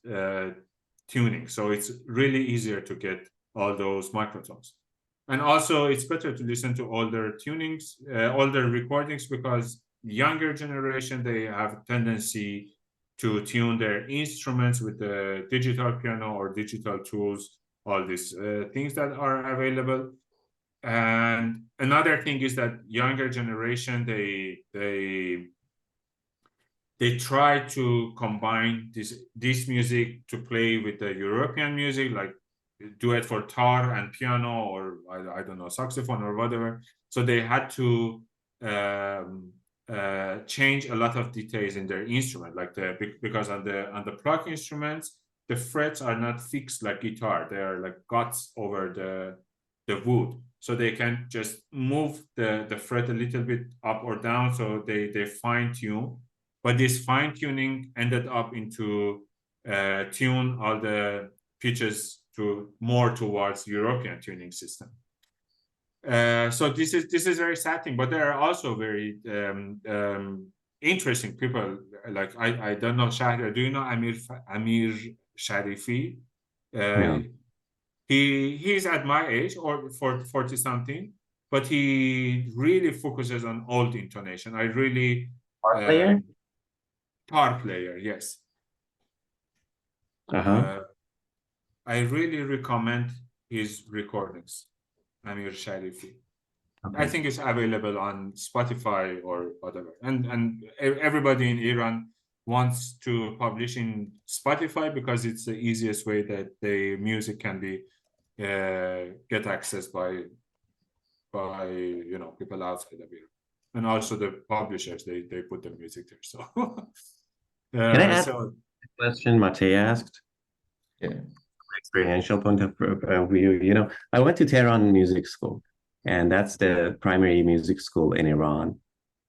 tuning, so it's really easier to get all those microtones. And also it's better to listen to older tunings, older recordings, because younger generation, they have a tendency to tune their instruments with the digital piano or digital tools, all these things that are available. And another thing is that younger generation, they try to combine this music to play with the European music, like do it for tar and piano, or I don't know, saxophone or whatever. So they had to change a lot of details in their instrument, like because on the pluck instruments, the frets are not fixed like guitar. They are like guts over the wood, so they can just move the fret a little bit up or down, so they fine tune. But this fine tuning ended up into tune all the pitches to more towards European tuning system. So this is very sad thing, but there are also very interesting people. Like I don't know, Shahriar, do you know Amir Sharifi? Yeah. He's at my age, or 40 something, but he really focuses on old intonation. I really Player? tar player, yes. I really recommend his recordings, Amir Sharifi. Okay. I think it's available on Spotify or whatever. And everybody in Iran wants to publish in Spotify because it's the easiest way that the music can be get accessed by people outside of Europe, and also the publishers they put the music there. So Can I ask so a question Matej asked? Yeah. Experiential point of view. I went to Tehran Music School, and that's the primary music school in Iran.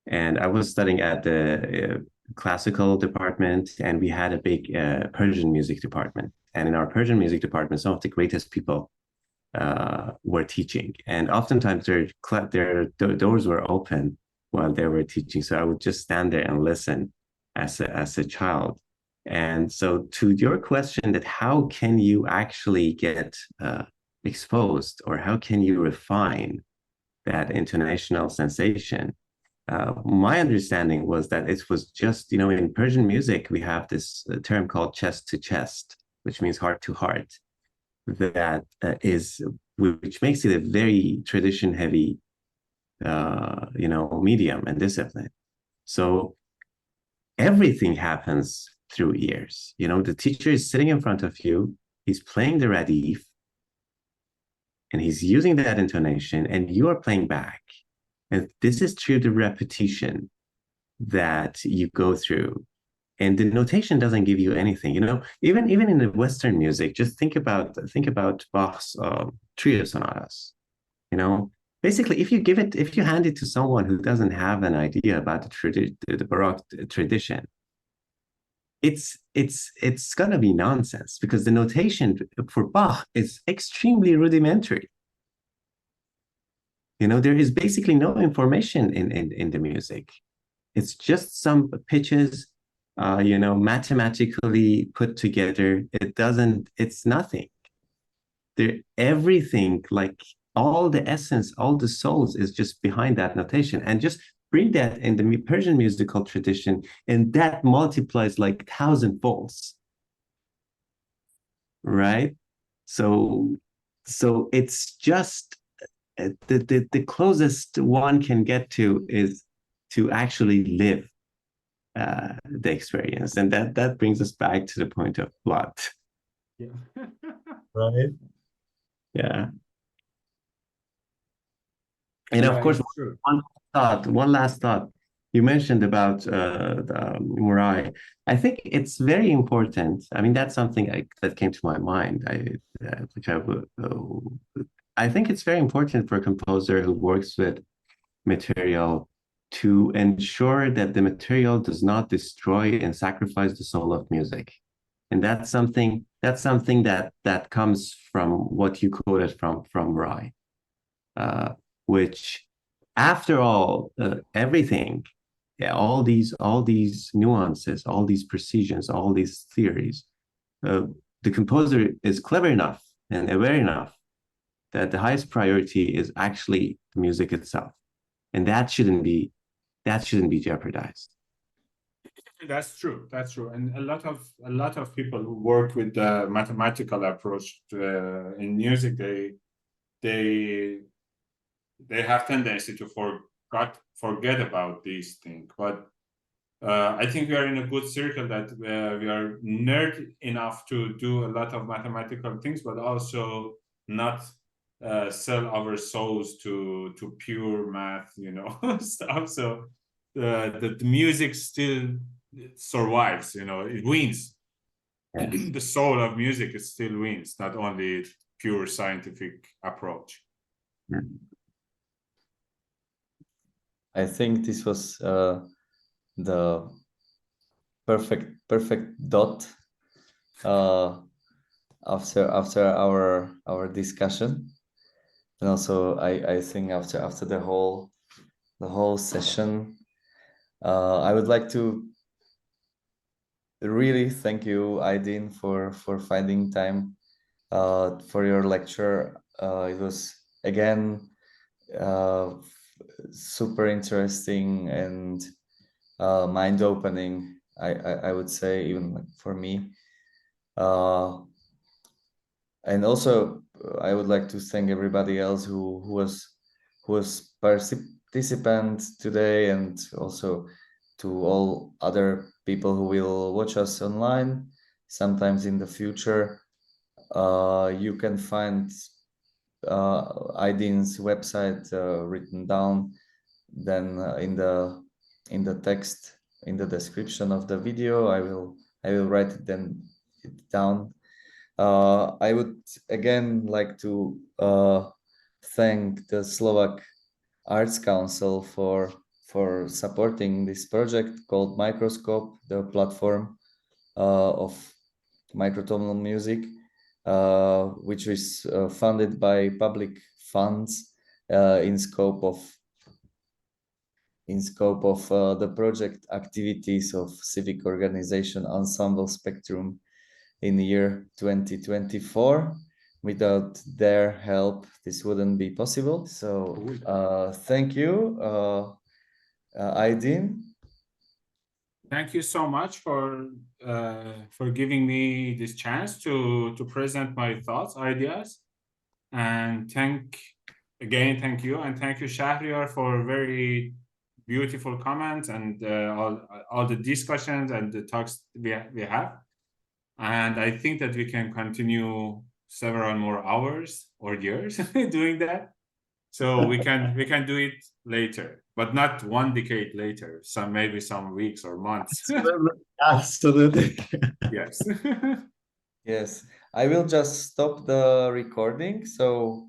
And I was studying at the classical department, and we had a big Persian music department. And in our Persian music department, some of the greatest people were teaching, and oftentimes their doors were open while they were teaching. So I would just stand there and listen as a child. And so to your question that how can you actually get exposed, or how can you refine that intonational sensation? My understanding was that it was just, in Persian music, we have this term called chest to chest, which means heart to heart, which makes it a very tradition heavy, medium and discipline. So everything happens through ears. The teacher is sitting in front of you, he's playing the radif, and he's using that intonation, and you are playing back. And this is through the repetition that you go through. And the notation doesn't give you anything. Even in the Western music, just think about Bach's trio sonatas. Basically, if you hand it to someone who doesn't have an idea about the Baroque tradition, it's gonna be nonsense, because the notation for Bach is extremely rudimentary. There is basically no information in the music. It's just some pitches, mathematically put together. It's nothing. Everything, like all the essence, all the souls is just behind that notation. And just bring that in the Persian musical tradition, and that multiplies like 1,000 folds, right? So it's just the closest one can get to is to actually live the experience, and that brings us back to the point of blood. Yeah. Right. Yeah. And of course, one last thought. You mentioned about the Murai. I think it's very important. I mean, that's something that came to my mind. I think it's very important for a composer who works with material to ensure that the material does not destroy and sacrifice the soul of music. And that's something that comes from what you quoted from Rai, which, after all, everything, yeah, all these nuances, all these precisions, all these theories, the composer is clever enough and aware enough that the highest priority is actually the music itself, and that shouldn't be jeopardized. That's true. And a lot of people who work with the mathematical approach in music, they have tendency to forget about these things. But I think we are in a good circle that we are nerd enough to do a lot of mathematical things, but also not sell our souls to pure math, stuff. So the music still survives, it wins. Yes. The soul of music still wins, not only pure scientific approach. I think this was the perfect dot after our discussion, and also I think after the whole session, I would like to really thank you, Idin, for finding time for your lecture. It was again super interesting and mind-opening. I would say, even for me. And also, I would like to thank everybody else who was participant today, and also to all other people who will watch us online, sometimes in the future. You can find Idin's website written down then in the text in the description of the video. I will write it down. I would again like to thank the Slovak Arts Council for supporting this project called Mikroskop, the platform of microtonal music, which is funded by public funds in scope of the project activities of civic organization Ensemble Spectrum in the year 2024. Without their help, this wouldn't be possible. So thank you, Idin. Thank you so much for giving me this chance to present my thoughts, ideas, and thank you, and thank you, Shahriar, for very beautiful comments and all the discussions and the talks we have. And I think that we can continue several more hours or years doing that. So we can do it later, but not 1 decade later. Maybe some weeks or months. Absolutely. Yes. Yes, I will just stop the recording. So